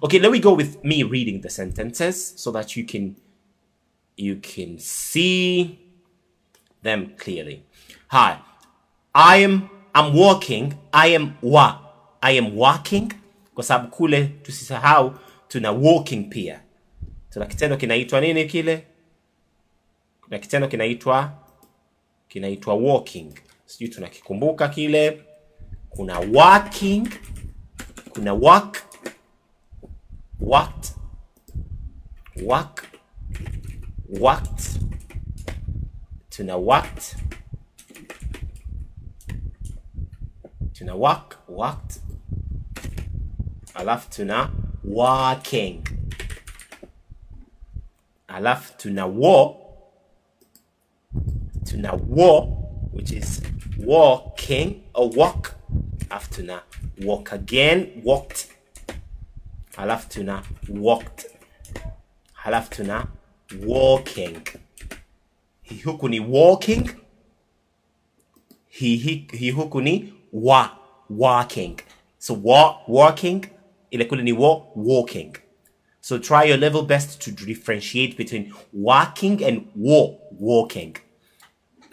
Okay, let me go with me reading the sentences so that you can see them clearly. Hi. I'm walking. I am walking. Kwa sababu kule tusisahau tuna walking pia. Tuna kitendo kinaitwa nini kile? Kuna kitendo kinaitwa walking. Sijui tunakikumbuka kile. Kuna walking, kuna walk, walked, tuna walked, Tuna walk, walked. Alafu tuna walking. Alafu tuna walk. Tuna walk, which is walking or walk. Alafu tuna walk again, walked. Alafu tuna walked. Alafu tuna walking. Hii huku ni walking. Hii huku ni walking. So walking, ile kule ni walking. So try your level best to differentiate between walking and walking.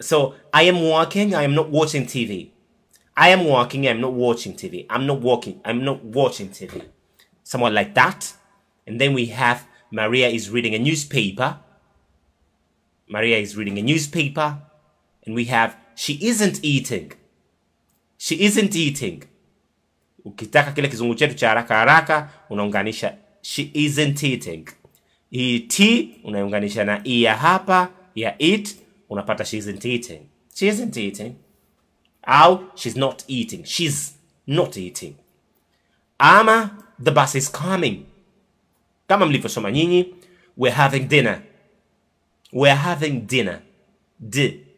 So I am walking, I am not watching TV. I am walking, I am not watching TV. I'm not walking, I'm not watching TV. Somewhat like that. And then we have Maria is reading a newspaper. Maria is reading a newspaper. And we have she isn't eating. She isn't eating. Ukitaka kile kizungu chetu cha haraka haraka unaunganisha she isn't eating. Hii t unaunganisha na i ya hapa ya it unapata she isn't eating. She isn't eating. Au she's not eating. She's not eating. Ama the bus is coming. Kama mlivyosoma nyinyi, we're having dinner. We're having dinner.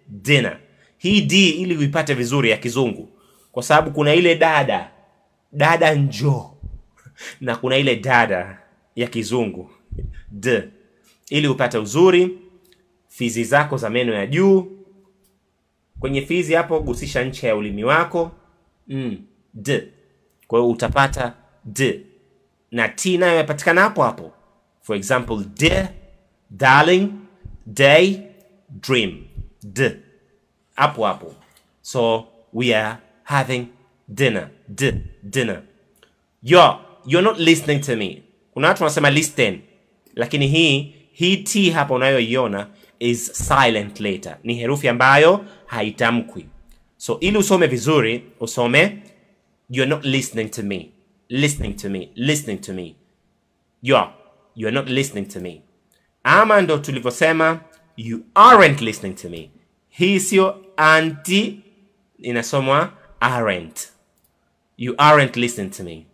Dinner. Hii d ili uipate vizuri ya kizungu. Kwa sababu kuna ile dada njoo. Na kuna ile dada ya kizungu. Ili upate uzuri, fizi zako za meno ya juu. Kwenye fizi hapo gusisha ncha ya ulimi wako. Kwa hiyo utapata na t nayo yapatikana hapo hapo. For example, dear, darling, day, dream. Hapo hapo. So we are having dinner. Dinner. You're not listening to me. Kuna watu wanasema listen. Lakini hii t hapa unayoiona is silent later. Ni herufi ambayo haitamkwi. So ili usome vizuri, usome you're not listening to me. Listening to me. Listening to me. You're not listening to me. Ama ndo tulivyosema you aren't listening to me. Hii sio anti, inasomwa aren't. You aren't listening to me.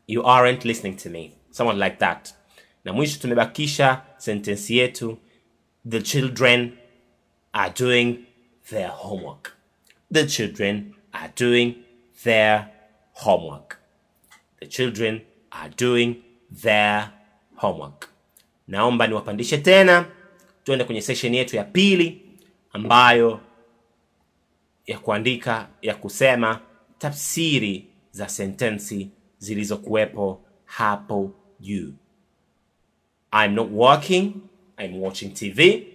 You aren't listening to me. Someone like that. Na mwisho tumebakisha sentence yetu. The children are doing their homework. The children are doing their homework. The children are doing their homework. Naomba niwapandishe tena. Tuende kwenye session yetu ya pili ambayo ya kuandika, ya kusema tafsiri za sentensi zilizokuwepo hapo juu. I'm not working, I'm watching TV.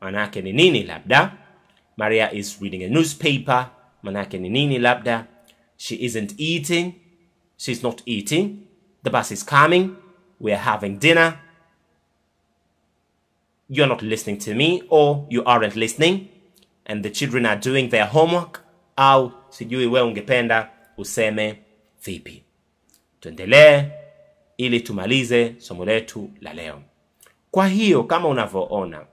Manake ni nini labda? Maria is reading a newspaper. Manake ni nini labda? She isn't eating. She's not eating. The bus is coming. We're having dinner. You're not listening to me, or you aren't listening. And the children are doing their homework. Au sijui wewe ungependa useme vipi. Tuendelee ili tumalize somo letu la leo. Kwa hiyo kama unavyoona,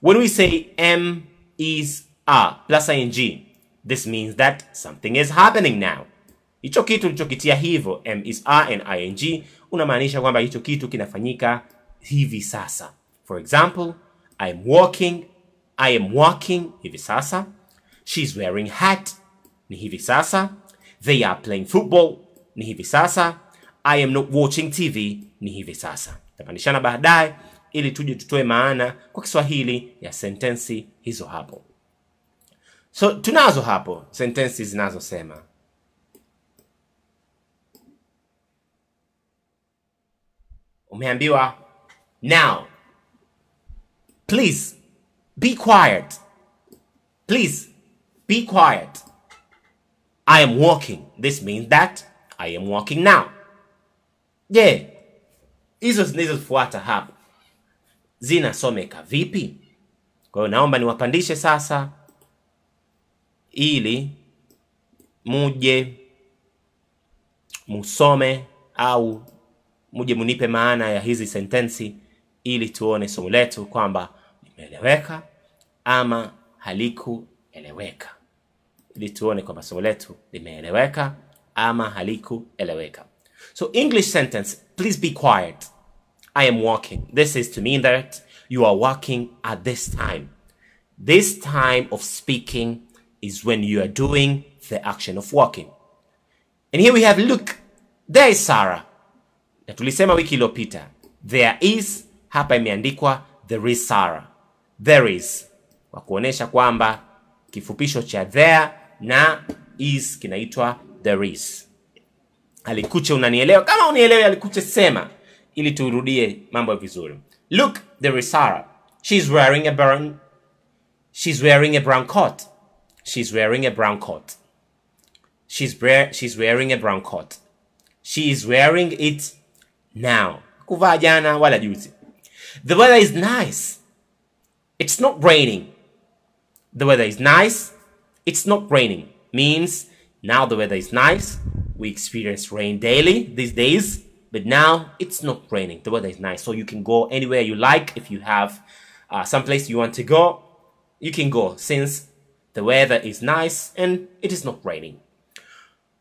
when we say am, is, are plus ing, this means that something is happening now. Hicho kitu ulichokitia hivyo, am, is, are and ing, unamaanisha kwamba hicho kitu kinafanyika hivi sasa. For example, I am walking hivi sasa. She's wearing hat ni hivi sasa. They are playing football ni hivi sasa. I am not watching TV ni hivi sasa. Tapandishana baadaye ili tuje tutoe maana kwa Kiswahili ya sentensi hizo hapo. So tunazo hapo sentensi zinazosema umeambiwa now please be quiet. Please be quiet. I am walking. This means that I am walking now. Je, hizo zinazofuata hapo zinasomeka vipi? Kwa hiyo naomba niwapandishe sasa ili muje musome au muje munipe maana ya hizi sentensi ili tuone somo letu kwamba limeeleweka ama halikueleweka. ili tuone kwamba somo letu limeeleweka ama halikueleweka. So English sentence, please be quiet. I am walking. This is to mean that you are walking at this time. This time of speaking is when you are doing the action of walking. And here we have, look, there is Sarah. Na tulisema wiki iliyopita, there is, hapa imeandikwa there is Sarah. There is, kwa kuonesha kwamba kifupisho cha there na is kinaitwa there is. Alikuche, unanielewa? Kama unielewe alikuche sema, ili turudie mambo vizuri. Look, there is Sarah. She's wearing a brown coat. She's wearing a brown coat. She's wearing a brown coat. She is wearing it now. Kuvaa jana wala juzi. The weather is nice. It's not raining. The weather is nice. It's not raining. Means now the weather is nice. We experience rain daily these days. But now it's not raining. The weather is nice. So you can go anywhere you like. If you have some place you want to go, you can go since the weather is nice and it is not raining.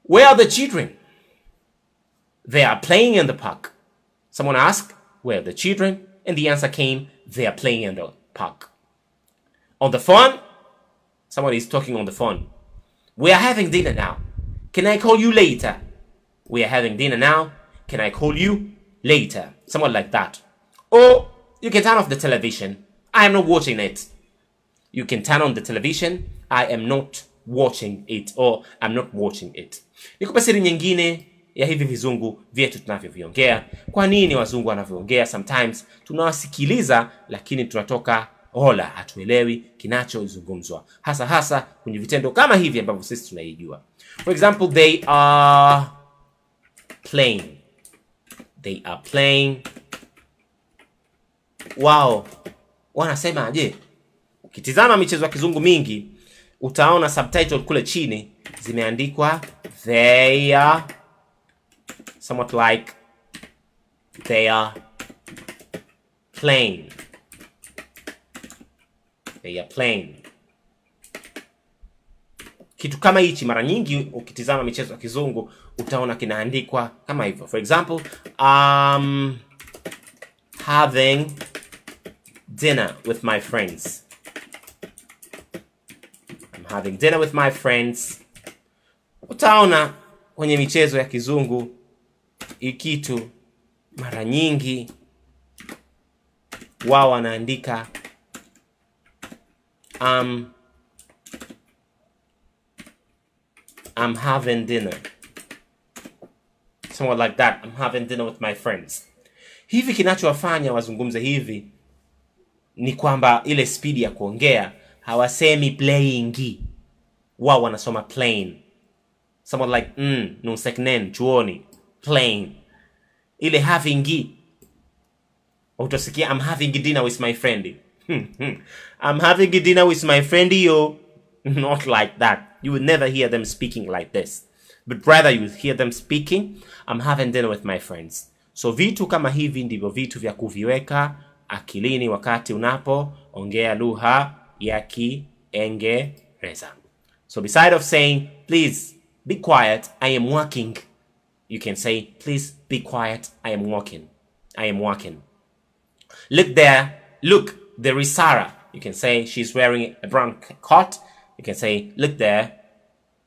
Where are the children? They are playing in the park. Someone asked, where are the children? And the answer came, they are playing in the park. On the phone, someone is talking on the phone. We are having dinner now. Can I call you later? We are having dinner now. Can I call you later? Someone like that. Or you can turn off the television. I am not watching it. You can turn on the television. I am not watching it. Or I'm not watching it. Nikupa siri nyingine ya hivi vizungu vyetu tunavyoviongea. Kwa nini wazungu wanavyoongea? Sometimes tunawasikiliza lakini tunatoka hola, hatuelewi kinachozungumzwa. Hasa kwenye vitendo kama hivi ambavyo sisi tunaijua. For example, they are playing. They are playing. Wow. Wanasema aje? Ukitizama michezo ya kizungu mingi, utaona subtitle kule chini zimeandikwa they are, somewhat like they are playing. They are playing. Kitu kama hichi mara nyingi ukitizama michezo ya kizungu utaona kinaandikwa kama hivyo. For example, having dinner with my friends. I'm having dinner with my friends. Utaona kwenye michezo ya kizungu ikitu mara nyingi wao wanaandika I'm having dinner. Somewhat like that. I'm having dinner with my friends. Hivi kinachowafanya wazungumze hivi ni kwamba ile speed ya kuongea hawasemi playing. Wao wanasoma playing. Somewhat like nunseknen chuoni playing. Ile having utasikia I'm having dinner with my friend. I'm having dinner with my friend yo. Not like that. You would never hear them speaking like this. But rather you would hear them speaking, I'm having dinner with my friends. So vitu kama hivi ndivyo vitu vya kuviweka akilini wakati unapoongea lugha ya Kiingereza. So beside of saying, please be quiet, I am walking, you can say, please be quiet, I am walking. I am walking. Look there, look, there is Sarah. You can say she's wearing a brown coat. You can say, look there,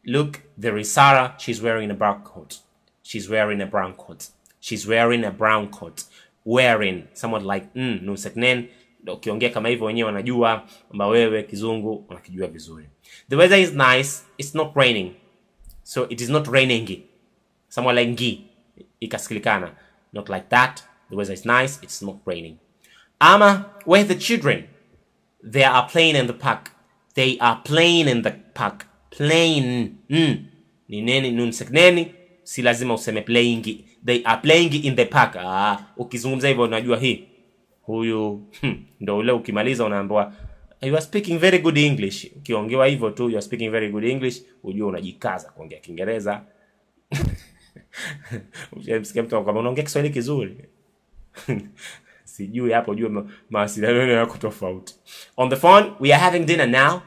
look, there is Sarah. She's wearing a brown coat. She's wearing a brown coat. She's wearing a brown coat. Wearing, somewhat like nunseknen. Ukiongea kama hivyo wenyewe wanajua kwamba wewe kizungu unakijua vizuri. The weather is nice. It's not raining. So it is not raining. Somewhat like ngi. Ikasikilikana. Not like that. The weather is nice. It's not raining. Ama, where the children? They are playing in the park. They are playing in the park. Playing. Ni neni nunsekneni. Si lazima useme playing. They are playing in the park. Ukizungumza hivyo unajua hii. Huyu ndo ule ukimaliza unaambiwa you are speaking very good English. Ukiongewa hivyo tu you are speaking very good English, unajua unajikaza kuongea Kiingereza. Unamsikia mtu kama unaongea Kiswahili kizuri. Sijui hapo jua mawasiliano yako tofauti. On the phone, we are having dinner now.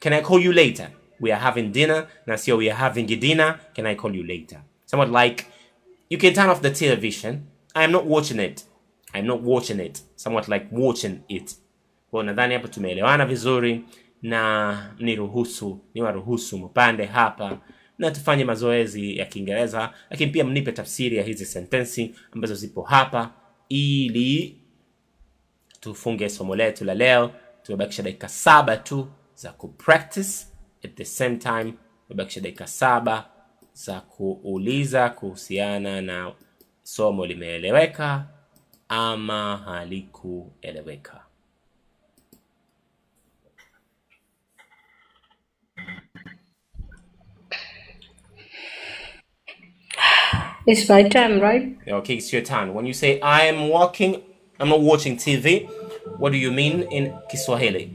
Can I call you later? we are having dinner. Na sio we are having dinner. Can I call you later? Somewhat like, you can turn off the television. I am not watching it. I am not watching it. Somewhat like watching it. Kwa nadhani hapo tumeelewana vizuri, na niwaruhusu mpande hapa na tufanye mazoezi ya Kiingereza, lakini pia mnipe tafsiri ya hizi sentensi ambazo zipo hapa ili tufunge somo letu la leo. Tumebakisha dakika 7 tu za kupractice. At the same time tumebakisha dakika 7 za kuuliza kuhusiana na somo limeeleweka ama halikueleweka. It's my time, right? Okay, it's your turn. When you say I am walking, I'm not watching TV, what do you mean in Kiswahili?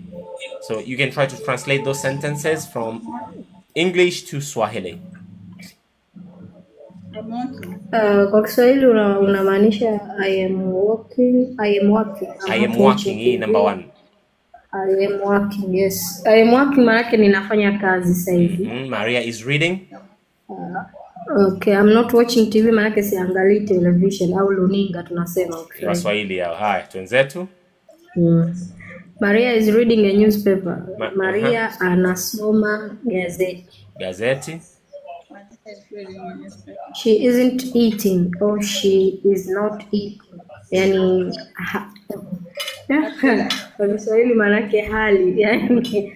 So you can try to translate those sentences from English to Swahili. I'm walking. Kwa Kiswahili unamaanisha I am walking. I am walking, hii number 1. I am working, yes. I am working maana yake ninafanya kazi sasa hivi. Maria is reading. Okay, I'm not watching TV maana yake siangalii television au luninga tunasema. Kwa Swahili yao. Haya, twenzetu. Maria is reading a newspaper. Maria anasoma gazeti. Gazeti. She isn't eating or she is not eating. Yani kwa Kiswahili maana yake hali, yani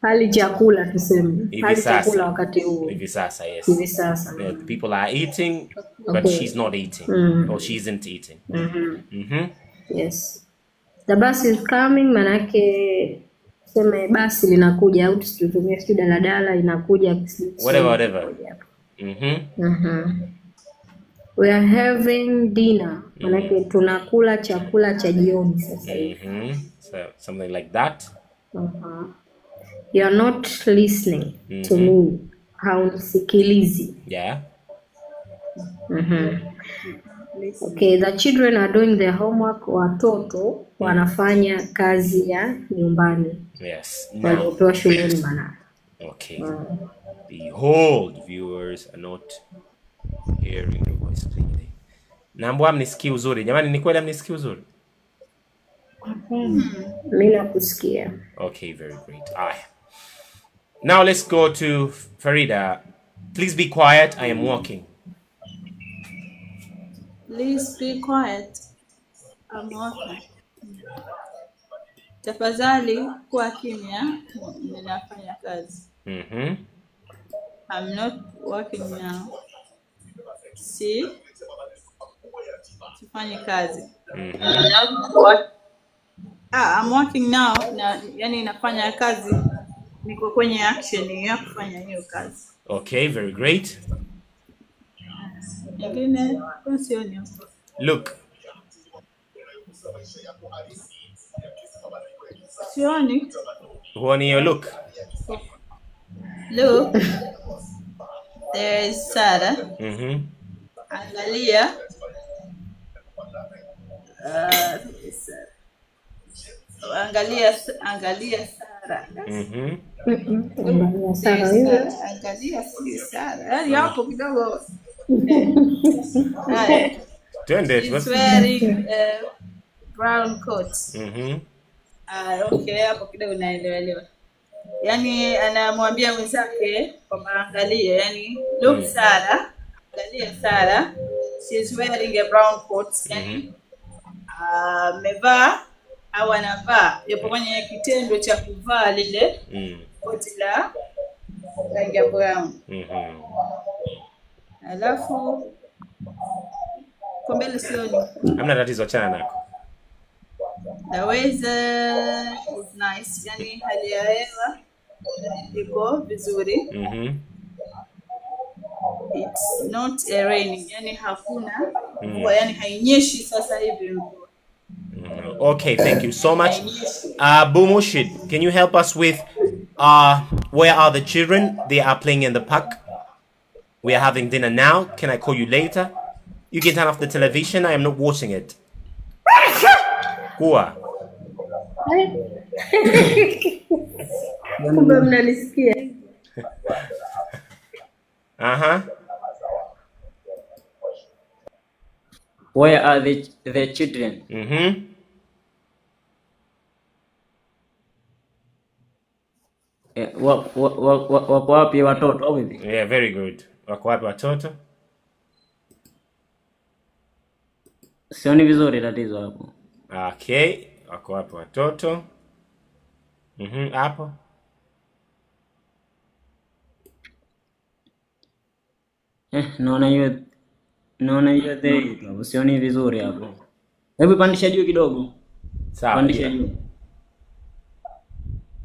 hali chakula tuseme. Hali chakula wakati huo. Hivi sasa, yes. Hivi sasa. People are eating, but Okay. she's not eating. Or she isn't eating. Yes. The bus is coming, manake sema basi linakuja au tusitumie sio daladala inakuja. Whatever. We are having dinner. Manake tunakula chakula cha jioni sasa hivi. So something like that. You are not listening to me. Haunisikilizi. Yeah. Okay, the children are doing their homework. Watoto wanafanya kazi ya nyumbani. Yes. Waliopewa shuleni maana. Okay. Behold, viewers are not hearing the voice clearly. Naomba mnisikie uzuri. Jamani, ni kweli mnisikie uzuri? Mimi nakusikia. Okay, very great. Now let's go to Farida. Please be quiet. I am walking. Please be quiet. I'm walking. Tafadhali kuwa kimya, ninafanya kazi. I'm not working now. See? Sifanyi kazi. I'm working now. Yani nafanya kazi. Niko kwenye action ya kufanya hiyo kazi. Okay, very great. Nyingine usioni. Look. Sioni. Huoni your look? Look. There is Sarah. Angalia. Angalia Sarah. Angalia Sarah. Yapo kidogo. She's wearing brown coat. Okay, hapo kidogo naelewa. Yani anamwambia mwenzake kwamba angalie, yani look Sarah, angalia Sarah. She's wearing a brown coat. Yani amevaa au anavaa, yupo kwenye kitendo cha kuvaa lile koti la rangi ya brown. Alafu kwa mbele sioni. Hamna tatizo, chana nako. The weather is nice. Yani hali ya hewa iko vizuri. It's not a raining. Yani hakuna mvua, yani hainyeshi sasa hivi mvua. Okay, thank you so much. Bumushid, can you help us with where are the children? They are playing in the park. We are having dinner now. Can I call you later? You can turn off the television. I am not watching it. Kuwa. Kumbe mnanisikia. Uh-huh. Where are the children? Mm-hmm. Wako wapi watoto au vipi? Yeah, very good. Wako wapi watoto? Sioni vizuri tatizo hapo. Okay. Wako wapi watoto? Hapo. Naona hiyo hapo. Sioni vizuri hapo. Hebu pandisha juu kidogo. Sawa. Pandisha juu.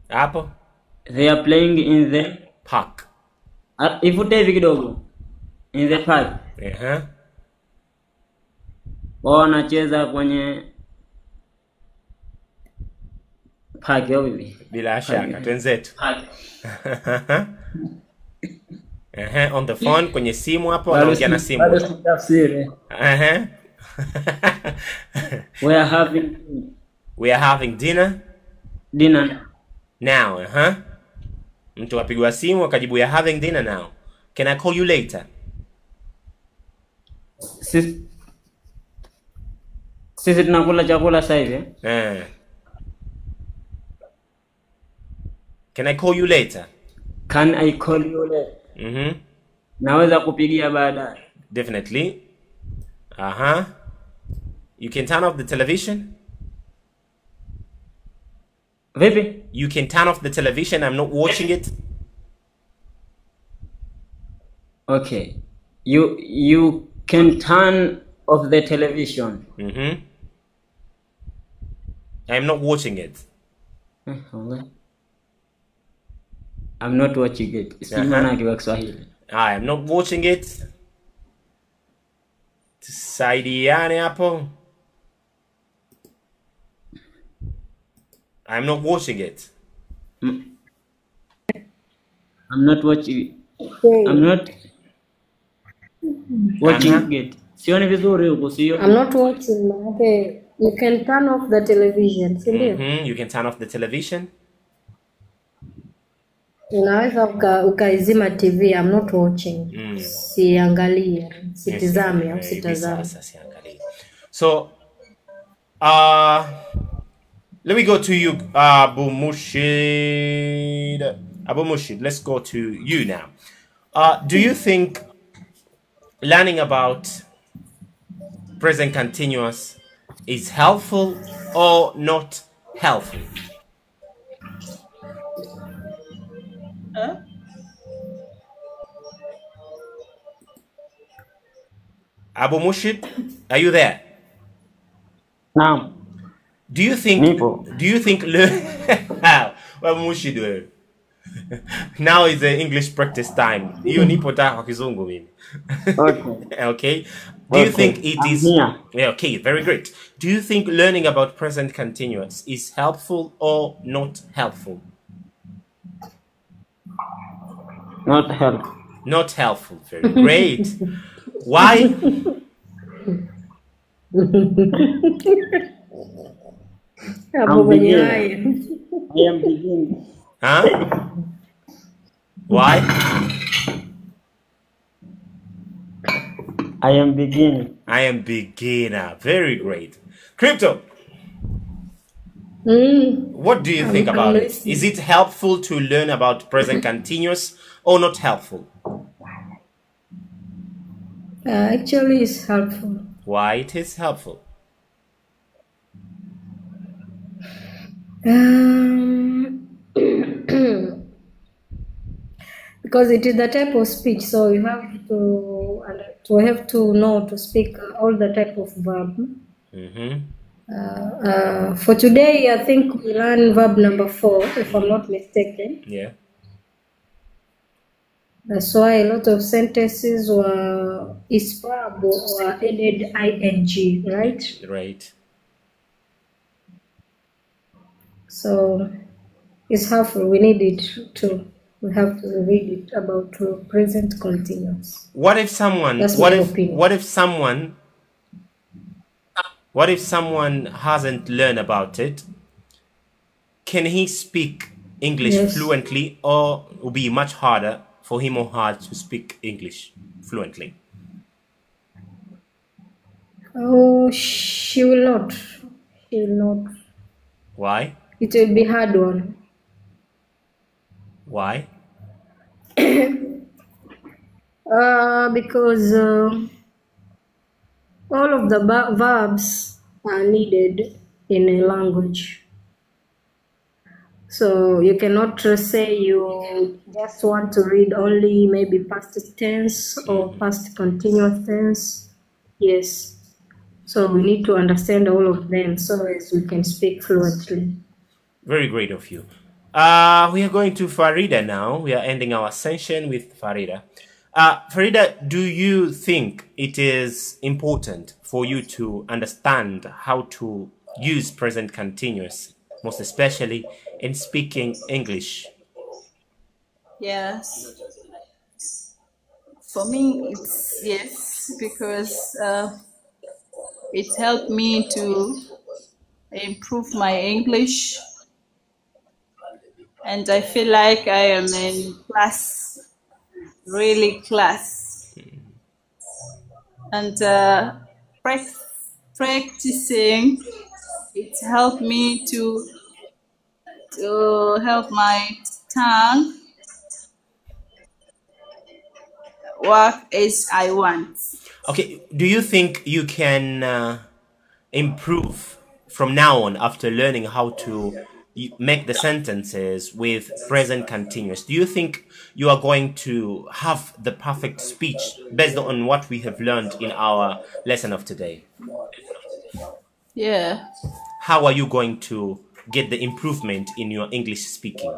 Hapo. They are playing in the Park. Ivute hivi kidogo. In the park. Uh-huh. Wao wanacheza kwenye park au vipi? Bila shaka twenzetu. Park. On the phone, kwenye simu hapo wanaongea na simu. Bado sitafsiri. We are having dinner now. Mtu apigwa simu akajibu we are having dinner now. Can I call you later? Sisi tunakula chakula sasa hivi. Can I call you later? Can I call you later? Naweza kupigia baadaye. Definitely. You can turn off the television. Vipi? You can turn off the television. I'm not watching it. Okay. You can turn off the television. I'm not watching it. I'm not watching it. Kwa Kiswahili. I am not watching it. Tusaidiane hapo. I'm not watching it. I'm not watching. I'm not watching it. Sioni vizuri huko sio. I'm not watching. Okay, you can turn off the television. You can turn off the television. Unaweza ukaizima TV. I'm not watching. Siangalie, sitizame au sitazame. So, let me go to you, Abu Mushid. Abu Mushid, let's go to you now. Do you think learning about present continuous is helpful or not helpful? Abu Mushid, are you there? Naam. Do you think well, Mushid, now is the English practice time. You nipo ta kwa kizungu mimi. Okay. Do you think it is okay, very great. Do you think learning about present continuous is helpful or not helpful? Not helpful. Not helpful. Very great. Why? I am beginning. Why? I am beginning. I am beginner. Very great. Crypto. What do you think about it? Is it helpful to learn about present continuous or not helpful? Actually, it's helpful. Why it is helpful? Because it is the type of speech, so you have to know to speak all the type of verb. For today, I think we learn verb number 4, if I'm not mistaken. Yeah. That's why a lot of sentences were is verb or added ing, right? Right. So it's helpful. We need it to. We have to read it about present continuous. What if someone? That's What my if? opinion. What if someone? What if someone hasn't learned about it? Can he speak English Yes. fluently, or it will be much harder for him or her to speak English fluently? Oh, she will not. She will not. Why? It will be hard one. Why? Because all of the verbs are needed in a language. So you cannot just say you just want to read only maybe past tense or past continuous tense. Yes. So we need to understand all of them so as we can speak fluently. Very great of you. We are going to Farida now. We are ending our session with Farida. Farida, do you think it is important for you to understand how to use present continuous, most especially in speaking English? Yes. For me, it's yes, because it helped me to improve my English, and I feel like I am in class, really class, and practicing it helped me to help my tongue work as I want. Okay, do you think you can improve from now on after learning how to make the sentences with present continuous? Do you think you are going to have the perfect speech based on what we have learned in our lesson of today? Yeah. How are you going to get the improvement in your English speaking?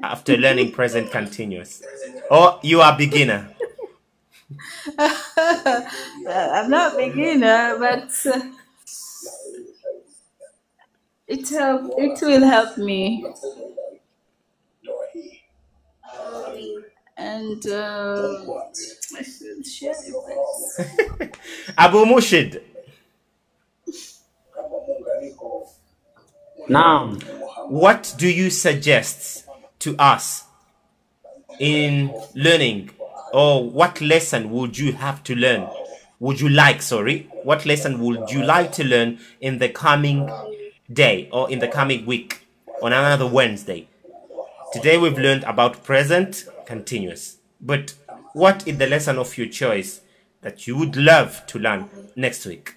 After learning present continuous. Or you are beginner? I'm not beginner, but it will help me. And I should share it. Abu Mushid, Now, what do you suggest to us in learning, or what lesson would you have to learn? What lesson would you like to learn in the coming day or in the coming week on another Wednesday? Today we've learned about present continuous, but what is the lesson of your choice that you would love to learn next week?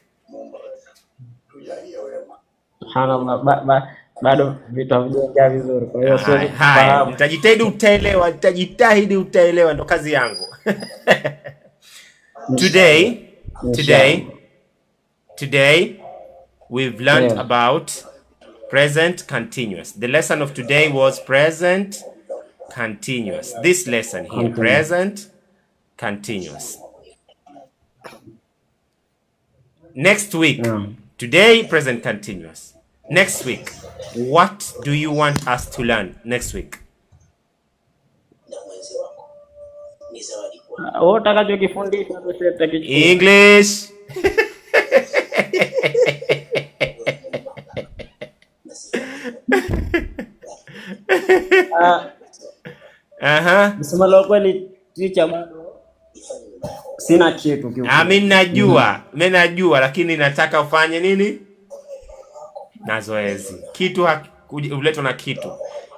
subhanallah, bado vitu havijaingia vizuri, kwa hiyo siwezi Haya, kufahamu. nitajitahidi utaelewa, ndo kazi yangu. Today we've learned about present continuous. The lesson of today was present continuous. This lesson here, present continuous. Next week, today present continuous. Next week, what do you want us to learn next week? Wewe utakachokifundisha ndio tutakichukua. English. Kusema la kweli, teacher, bado sina kitu kiukweli. Mimi najua, lakini nataka ufanye nini? Na zoezi. Kitu uletwa na kitu.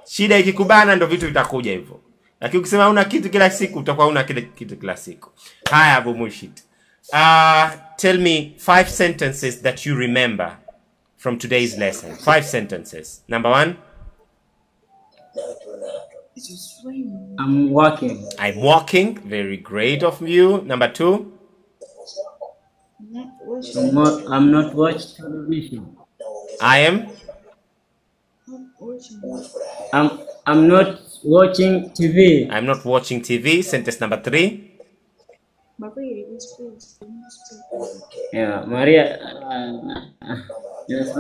Shida ikikubana ndo vitu vitakuja hivyo. Lakini ukisema una kitu kila siku utakuwa una kile kitu kila siku. Haya, Abu Mushid. Tell me 5 sentences that you remember from today's lesson. 5 sentences. Number 1. I'm working. I'm walking. Very great of you. Number 2. I'm not watching television. I am. I'm not watching TV. I'm not watching TV. Sentence number 3. Yeah, Maria. Yes,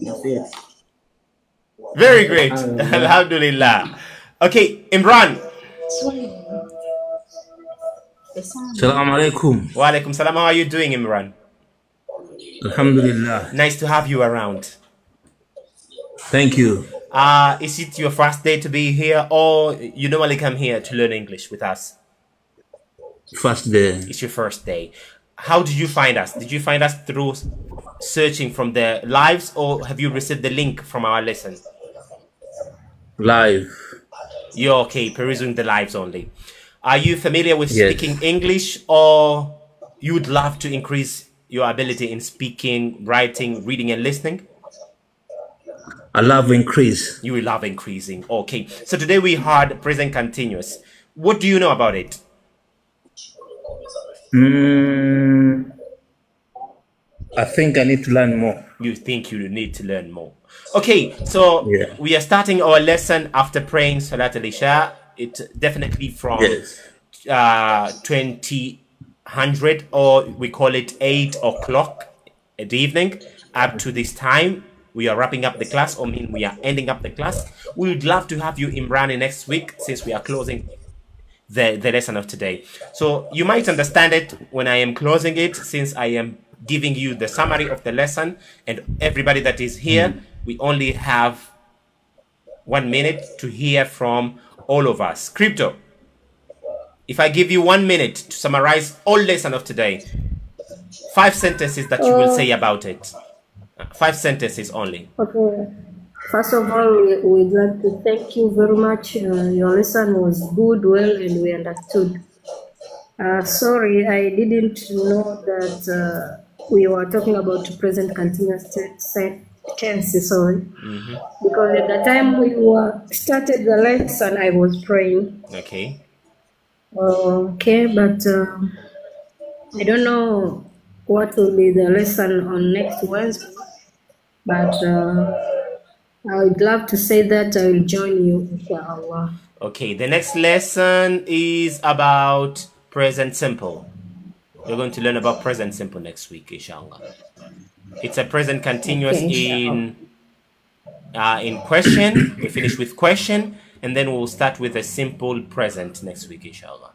that's it. Very great. Alhamdulillah. Okay, Imran. Assalamu alaikum. Wa alaikum salam. How are you doing, Imran? Alhamdulillah. Nice to have you around. Thank you. Is it your first day to be here, or you normally come here to learn English with us? First day. It's your first day. How did you find us? Did you find us through searching from the lives, or have you received the link from our lesson? Live. You're okay, perusing the lives only. Are you familiar with Yes. speaking English, or you would love to increase your ability in speaking, writing, reading, and listening? I love increase. You will love increasing. Okay. So today we had present continuous. What do you know about it? I think I need to learn more. You think you need to learn more. Okay, so Yeah. we are starting our lesson after praying Salat al-Isha. It's definitely from Yes. 2000, or we call it 8 o'clock at the evening. Up to this time, we are wrapping up the class, or mean we are ending up the class. We would love to have you Imran next week, since we are closing the lesson of today. So you might understand it when I am closing it, since I am giving you the summary of the lesson, and everybody that is here, we only have 1 minute to hear from all of us. Crypto, if I give you 1 minute to summarize all lesson of today, 5 sentences that you will say about it. 5 sentences only. Okay. First of all, we'd like to thank you very much. Your lesson was good, well, and we understood. Sorry, I didn't know that we were talking about present continuous tense. Sorry, because at the time we started the lesson, I was praying. Okay. Okay, but I don't know what will be the lesson on next Wednesday. But I would love to say that I will join you, inshallah. Okay, the next lesson is about present simple. We're going to learn about present simple next week, inshallah. It's a present continuous Okay, in question. We finish with question, and then we'll start with a simple present next week, inshallah.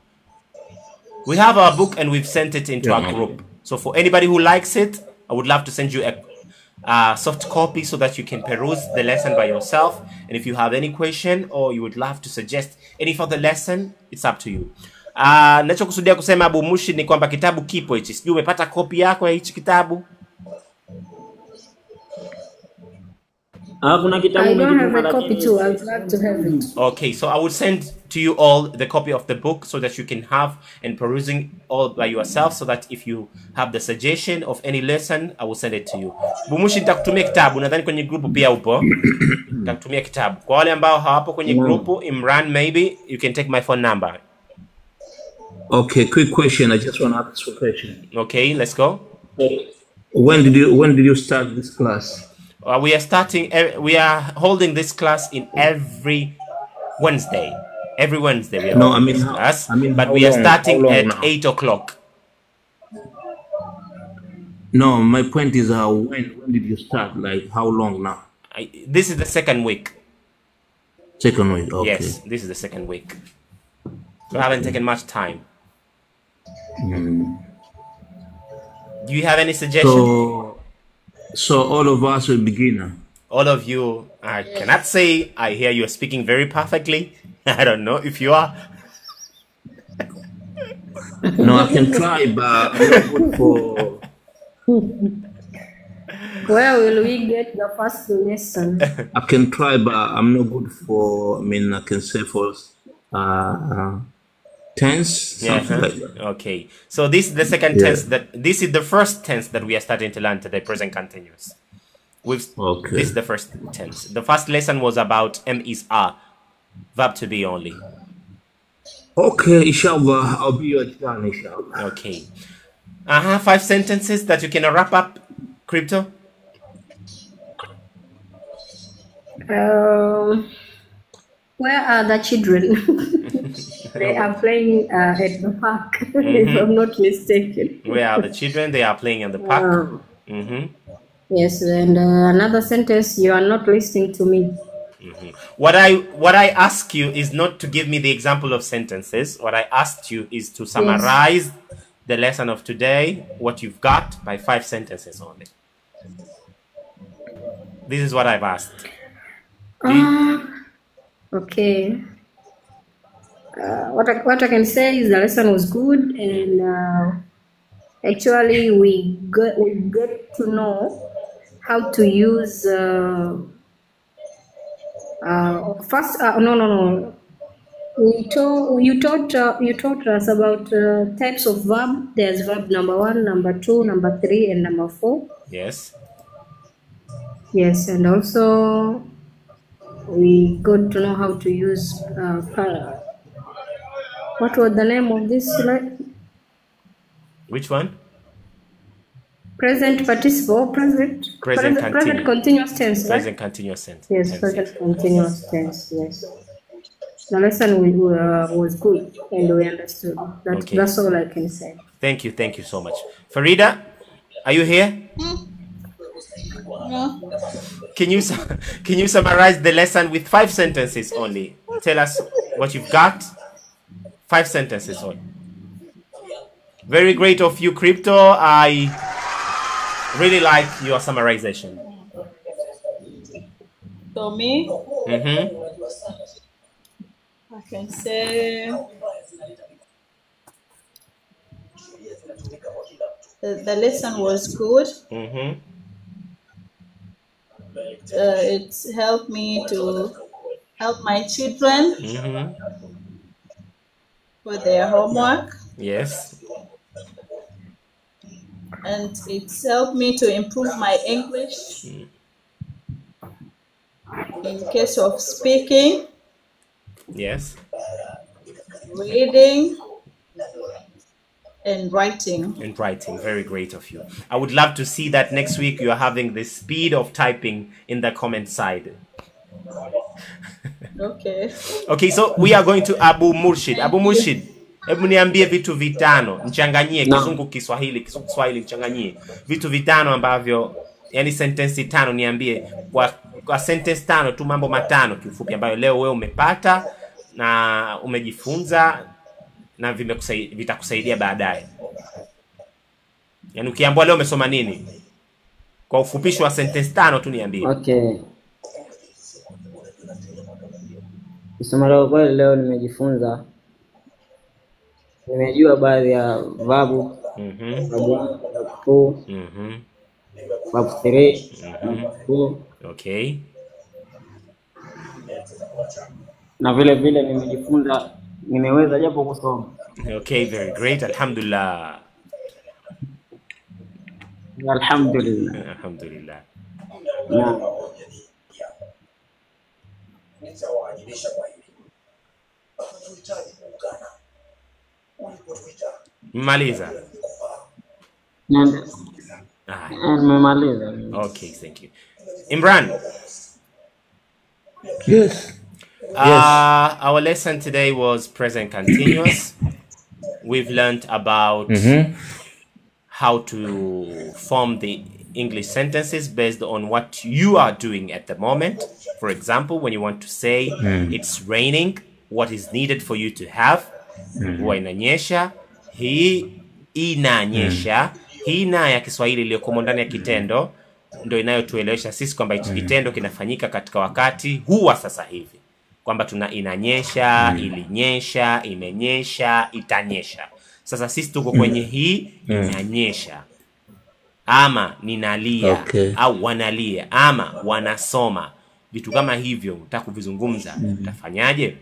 We have our book, and we've sent it into our group. So for anybody who likes it, I would love to send you a soft copy so that you can peruse the lesson by yourself. And if you have any question, or you would love to suggest any further lesson, it's up to you. Nachokusudia kusema Abu Mushi ni kwamba kitabu kipo hichi. Sijui umepata kopi yako ya hichi kitabu? Kuna kitabu I don't umetuma have a copy lakini too. I would love to have it. Okay, so I will send to you all the copy of the book so that you can have and perusing all by yourself, so that if you have the suggestion of any lesson, I will send it to you. Bumushi, nitakutumia kitabu, nadhani kwenye grupu pia upo. Nitakutumia kitabu. Kwa wale ambao hawapo kwenye grupu, Imran, maybe you can take my phone number. Okay, quick question. I just want to ask a question. Okay, let's go. When did you start this class? We are holding this class in every Wednesday. Every Wednesday we are No, holding I mean, this class, how we are long- starting how long at now? 8 o'clock. No, my point is, when did you start? Like, how long now? This is the second week. Second week. Okay. Yes, this is the second week. So I haven't taken much time. Do you have any suggestions? So all of us are beginner. All of you, I cannot say I hear you are speaking very perfectly. I don't know if you are. No, I can try, but I'm not good for. Where will we get the first lesson? I can try, but I'm not good for. I mean, I can say for tense, something like that. Okay. So this is the second Yeah. tense this is the first tense that we are starting to learn today, present continuous. Okay. This is the first tense. The first lesson was about is are, verb to be only. Okay, inshallah, I'll be your John, inshallah. Okay. 5 sentences that you can wrap up, Crypto. Where are the children? They are playing at the park, if I'm not mistaken. Where are the children? They are playing in the park. Yes, and another sentence, you are not listening to me. What I ask you is not to give me the example of sentences. What I asked you is to summarize the lesson of today, what you've got, by 5 sentences only. This is what I've asked. Okay. What I can say is the lesson was good, and actually we get to know how to use first. No. You taught us about types of verb. There's verb number 1, number 2, number 3, and number 4. Yes. Yes, and also we got to know how to use what was the name of this slide? Which one? Present participle, present continuous tense, right? Present continuous tense. Yes, present continuous tense. Yes. The lesson was good, and we understood. Okay. That's all I can say. Thank you so much. Farida, are you here? No. Can you summarize the lesson with 5 sentences only? Tell us what you've got. 5 sentences only. Very great of you, Crypto. I really like your summarization. So me, Mm-hmm. I can say the lesson was good. Mm-hmm. It helped me to help my children Mm-hmm. with their homework, Yes. and it's helped me to improve my English in case of speaking, Yes. reading, and writing. And writing. Very great of you. I would love to see that next week you are having the speed of typing in the comment side. Okay. Okay, so we are going to Abu Murshid. Abu Murshid, hebu niambie vitu vitano, mchanganyie Kizungu Kiswahili, Kiswahili mchanganyie. Vitu vitano ambavyo, yani sentence 5 niambie kwa sentence 5 tu, mambo matano kiufupi ambayo leo wewe umepata na umejifunza na vitakusaidia baadaye. Yani ukiambiwa leo umesoma nini? Kwa ufupishi wa sentence 5 tu niambie. Okay. Kusema leo nimejifunza, nimejua baadhi ya verb. Verb 2, verb 3, Okay. na vile nimejifunza, nimeweza japo kusoma. Okay, very great. Alhamdulillah. Alhamdulillah. Alhamdulillah. Na Maliza. nimemaliza. Okay, thank you. Imran. Yes. Our lesson today was present continuous. We've learned about how to form the English sentences based on what you are doing at the moment. For example, when you want to say it's raining, what is needed for you to have? Huwa inanyesha, hii inanyesha. Hii na ya Kiswahili iliyokuwa ndani ya kitendo ndio inayotuelewesha sisi kwamba hicho kitendo kinafanyika katika wakati huwa sasa hivi. Kwamba tuna inanyesha, ilinyesha, imenyesha, itanyesha. Sasa sisi tuko kwenye hii inanyesha. Ama ninalia, au wanalia, ama wanasoma. Vitu kama hivyo utaka kuvizungumza, utafanyaje?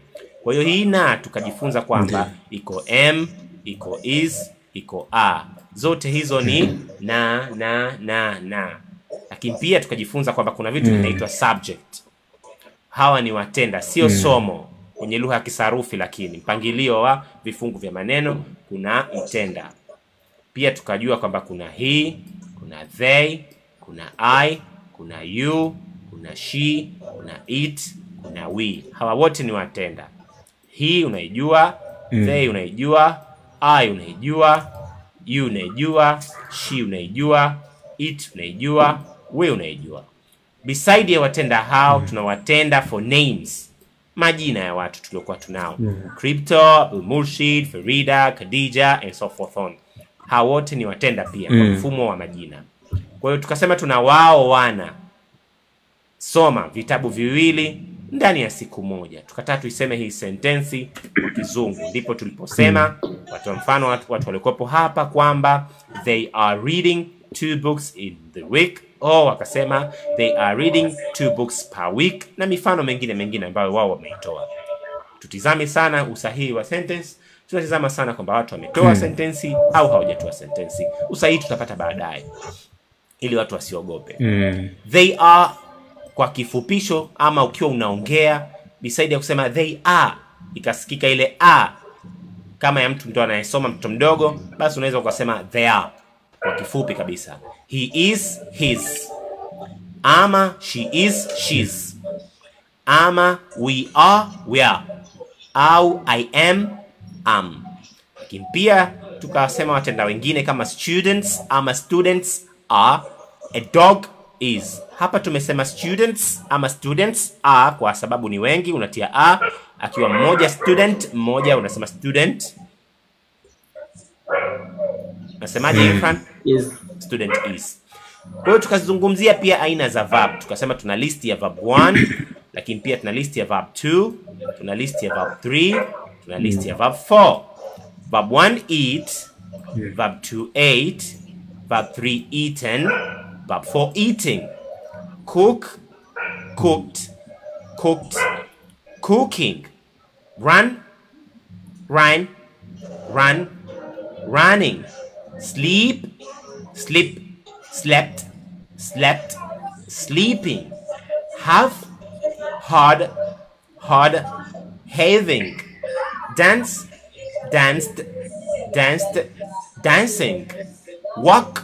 Kwa hiyo hii na tukajifunza kwamba iko am, iko is, iko are. Zote hizo ni na. Lakini pia tukajifunza kwamba kuna vitu vinaitwa subject. Hawa ni watenda, sio somo kwenye lugha ya kisarufi, lakini mpangilio wa vifungu vya maneno kuna mtenda. Pia tukajua kwamba kuna he, kuna they, kuna I, kuna you, kuna she, kuna it, kuna we. Hawa wote ni watenda. He unaijua, they unaijua, I unaijua, you unaijua, she unaijua, it unaijua, we unaijua. Beside ya watenda hao, tunawatenda for names. Majina ya watu tuliokuwa tunao. Crypto, Murshid, Farida, Khadija, and so forth on. hao wote ni watenda pia kwa mfumo wa majina. Kwa hiyo tukasema tuna wao wana soma vitabu viwili ndani ya siku moja. Tukataka tuiseme hii sentensi kwa Kizungu. Ndipo tuliposema watu mfano watu walikopo hapa kwamba they are reading 2 books in the week, au wakasema they are reading 2 books per week, na mifano mengine ambayo wao wameitoa. Tutizame sana usahihi wa sentence. Tunatizama sana kwamba watu wametoa sentensi au hawajatoa sentensi. Usahihi tutapata baadaye ili watu wasiogope. They are kwa kifupisho, ama ukiwa unaongea beside ya kusema they are ikasikika ile a kama ya mtu ndo anayesoma, mtoto mdogo, basi unaweza ukasema they are kwa kifupi kabisa. He is his, ama she is she's, ama we are we are, au I am. Lakini pia tukasema watenda wengine kama students ama students are, a dog is. Hapa tumesema students ama students are kwa sababu ni wengi, unatia a. Akiwa mmoja student, mmoja unasema student. Nasemaje Irfan? Yes. Student is. Kwa hiyo tukazungumzia pia aina za verb. Tukasema tuna list ya verb 1, lakini pia tuna list ya verb 2, tuna list ya verb 3, tuna list ya verb 4. Verb 1 eat, verb 2 ate, verb 3 eaten, verb 4 eating. Cook, cooked, cooked, cooking. Run, run, run, running. Sleep, sleep, slept, slept, sleeping. Have, had, had, having. Dance, danced, danced, dancing. Walk,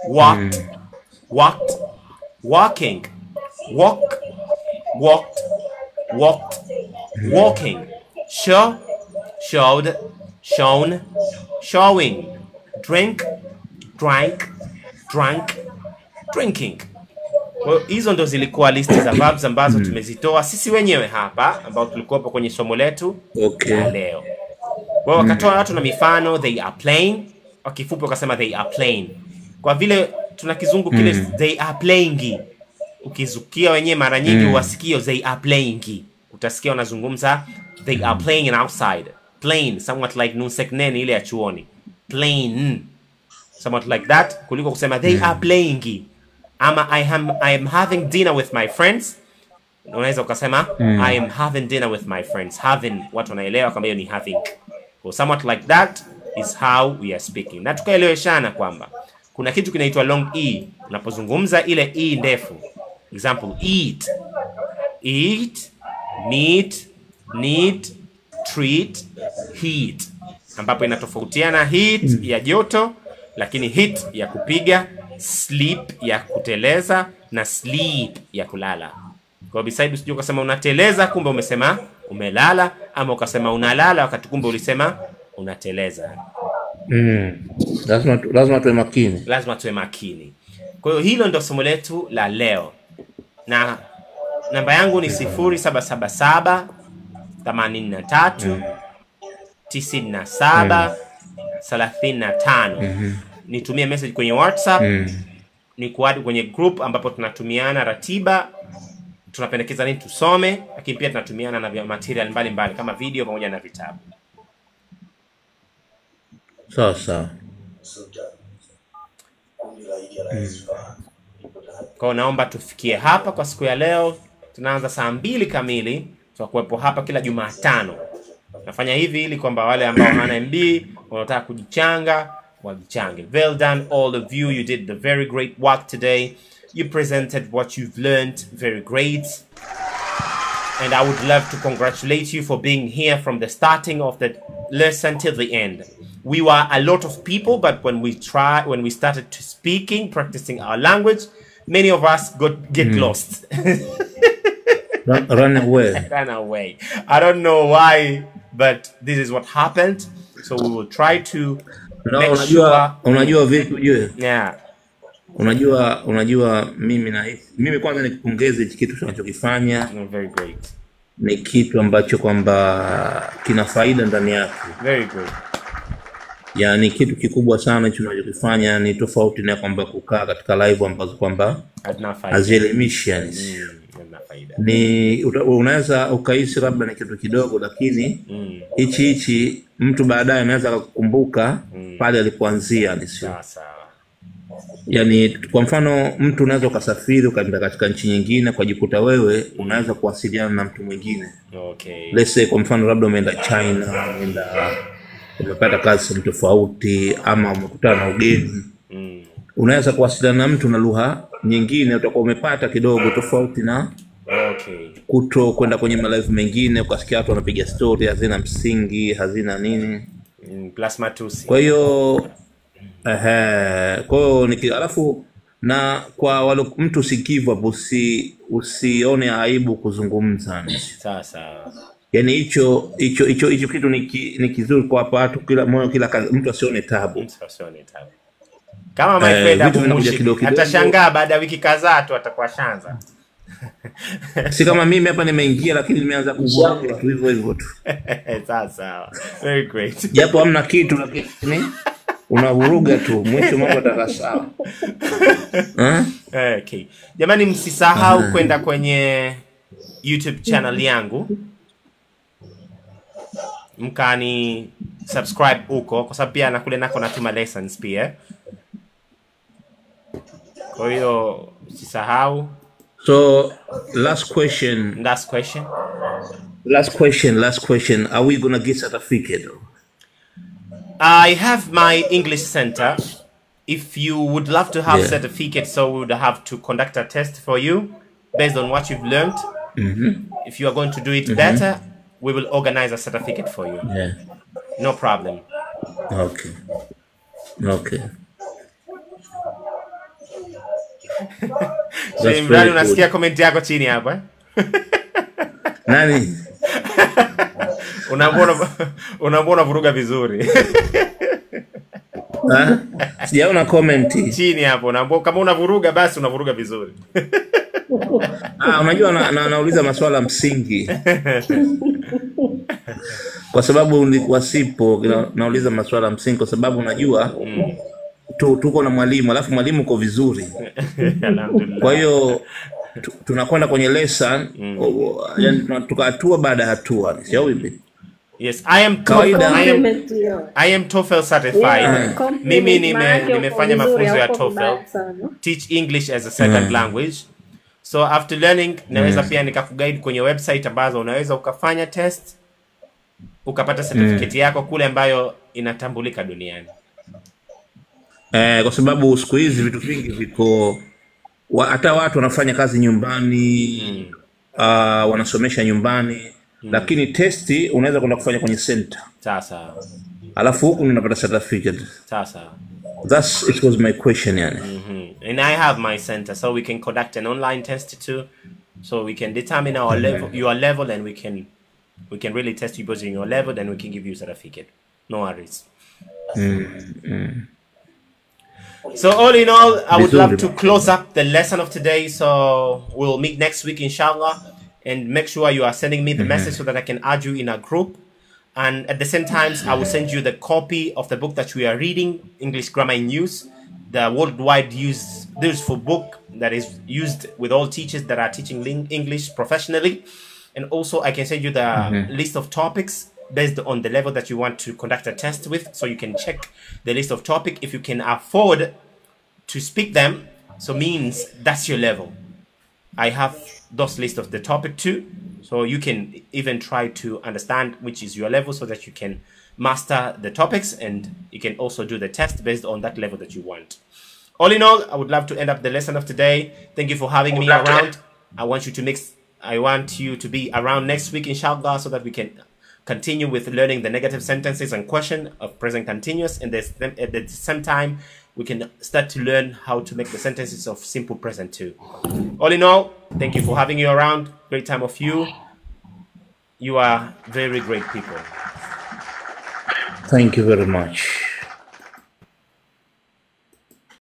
walked, walked, walking. Walk, walked, walked, walking. Show, showed, shown, showing. Drink, drank, drank, drinking. Well, hizo ndo zilikuwa listi za verbs ambazo tumezitoa sisi wenyewe hapa ambao tulikuwa kwenye somo letu la leo. Well, wakatoa watu na mifano, they are playing. Kwa kifupi wakasema they are playing. Kwa vile tuna Kizungu kile they are playing. Ukizukia wenyewe mara nyingi uwasikio they are playing. Utasikia wanazungumza they are playing outside. Playing, somewhat like nunsekneni ile ya chuoni. Playing. Somewhat like that. Kuliko kusema they are playing. Ama I am having dinner with my friends. Unaweza ukasema I am having dinner with my friends. Having, watu wanaelewa kama hiyo ni having. So somewhat like that is how we are speaking. Na tukaeleweshana kwamba kuna kitu kinaitwa long e. Unapozungumza ile e ndefu. Example, eat. Eat, meet, need, treat, heat. Ambapo inatofautiana heat ya joto, lakini heat ya kupiga, sleep ya kuteleza, na sleep ya kulala. Kwa beside usije ukasema unateleza kumbe umesema umelala, ama ukasema unalala wakati kumbe ulisema unateleza. Lazima tuwe makini. Lazima tuwe makini. Kwa hiyo hilo ndio somo letu la leo. Na namba yangu ni 0777 83 97 35. Nitumie message kwenye WhatsApp. Ni kuadi kwenye group ambapo tunatumiana ratiba, tunapendekeza nini tusome, lakini pia tunatumiana na material mbalimbali kama video pamoja na vitabu. Sawa. Kwa naomba tufikie hapa kwa siku ya leo. Tunaanza saa 2 kamili. Tutakuwepo hapa kila Jumatano. Nafanya hivi ili kwamba wale ambao hana MB wanataka kujichanga wajichange. Well done all of you. You did the very great work today. You presented what you've learned very great. And I would love to congratulate you for being here from the starting of the lesson till the end. We were a lot of people, but when we started to speaking, practicing our language, many of us get lost. Run away. Ran away. I don't know why, but this is what happened. So we will try to make sure. Unajua vipi ujue? Yeah. Unajua mimi kwanza nikupongeze kitu tunachokifanya. Very great. Ni kitu ambacho kwamba kina faida ndani yake. Very good. yani kitu kikubwa sana tunachokifanya ni tofauti na kwamba kukaa katika live ambazo kwamba Hatuna faida. hazielimishi yani. Hatuna faida. Ni unaweza ukahisi labda ni kitu kidogo, lakini hichi mtu baadaye anaweza kukumbuka pale alipoanzia yani, sio? Sawa sawa. Yani kwa mfano mtu unaweza ukasafiri ukaenda katika nchi nyingine kwa jikuta wewe unaweza kuwasiliana na mtu mwingine. Okay. Let's say kwa mfano labda umeenda China, umepata kazi sehemu tofauti, ama umekutana na ugeni. Unaweza kuwasiliana na mtu na lugha nyingine utakuwa umepata kidogo tofauti na kuto kwenda kwenye live mengine ukasikia watu wanapiga story hazina msingi, hazina nini. Plus matusi. Kwa hiyo kwa hiyo alafu na kwa wale mtu usikivu hapo, usione aibu kuzungumza. Sawa sawa. Yani hicho kitu ni kizuri kwa watu, kila mtu asione tabu. Kama my friend Abumushi atashangaa baada ya wiki kadhaa tu atakuwa shanza. Si kama mimi hapa nimeingia lakini nimeanza kuvuruga tu hivyo tu. Sawa sawa. Very great. Japo hamna kitu lakini unavuruga tu, mwisho mambo yatakaa sawa. Okay. Jamani, msisahau kwenda kwenye YouTube channel yangu. Mkani subscribe huko kwa sababu pia nakule nako natuma lessons pia. Kwa hiyo usisahau. So last question. Are we gonna get certificate? I have my English center. If you would love to have certificate, so we would have to conduct a test for you based on what you've learned. If you are going to do it better, we will organize a certificate for you. No problem. Okay. Imran, unasikia comment yako chini hapa? Nani? Unaambia vuruga vizuri. Sijaona comment chini hapo. Unaambia kama unavuruga basi unavuruga vizuri. Unajua nauliza maswala msingi. Kwa sababu nilikuwa sipo, nauliza maswala msingi kwa sababu unajua tuko na mwalimu, alafu mwalimu uko vizuri. Kwa hiyo tunakwenda kwenye lesson, yani tukahatua baada ya hatua, sio hivi? Yes, I am TOEFL certified. Mimi nimefanya mafunzo ya TOEFL. Teach English as a second language. So after learning, naweza pia nikakuguide kwenye website ambazo unaweza ukafanya test ukapata certificate yako kule ambayo inatambulika duniani. Kwa sababu siku hizi vitu vingi viko, hata watu wanafanya kazi nyumbani, wanasomesha nyumbani, lakini testi unaweza kwenda kufanya kwenye center. Sawa. Alafu huku unapata certificate. Sawa. It was my question yani. And I have my center, so we can conduct an online test too, so we can determine our level, your level, and we can really test you based on your level, then we can give you a certificate. No worries. So all in all, I would love to close up the lesson of today. So we'll meet next week, inshallah, and make sure you are sending me the message so that I can add you in a group. And at the same time, I will send you the copy of the book that we are reading, English Grammar in Use, the worldwide useful book that is used with all teachers that are teaching English professionally. And also I can send you the list of topics based on the level that you want to conduct a test with, so you can check the list of topic. If you can afford to speak them, so means that's your level. I have those list of the topic too, so you can even try to understand which is your level so that you can master the topics, and you can also do the test based on that level that you want. All in all, I would love to end up the lesson of today. Thank you for having me around. I want you to be around next week, inshallah, so that we can continue with learning the negative sentences and question of present continuous, and at the same time we can start to learn how to make the sentences of simple present too. All in all, thank you for having you around. Great time of you. You are very great people. Thank you very much.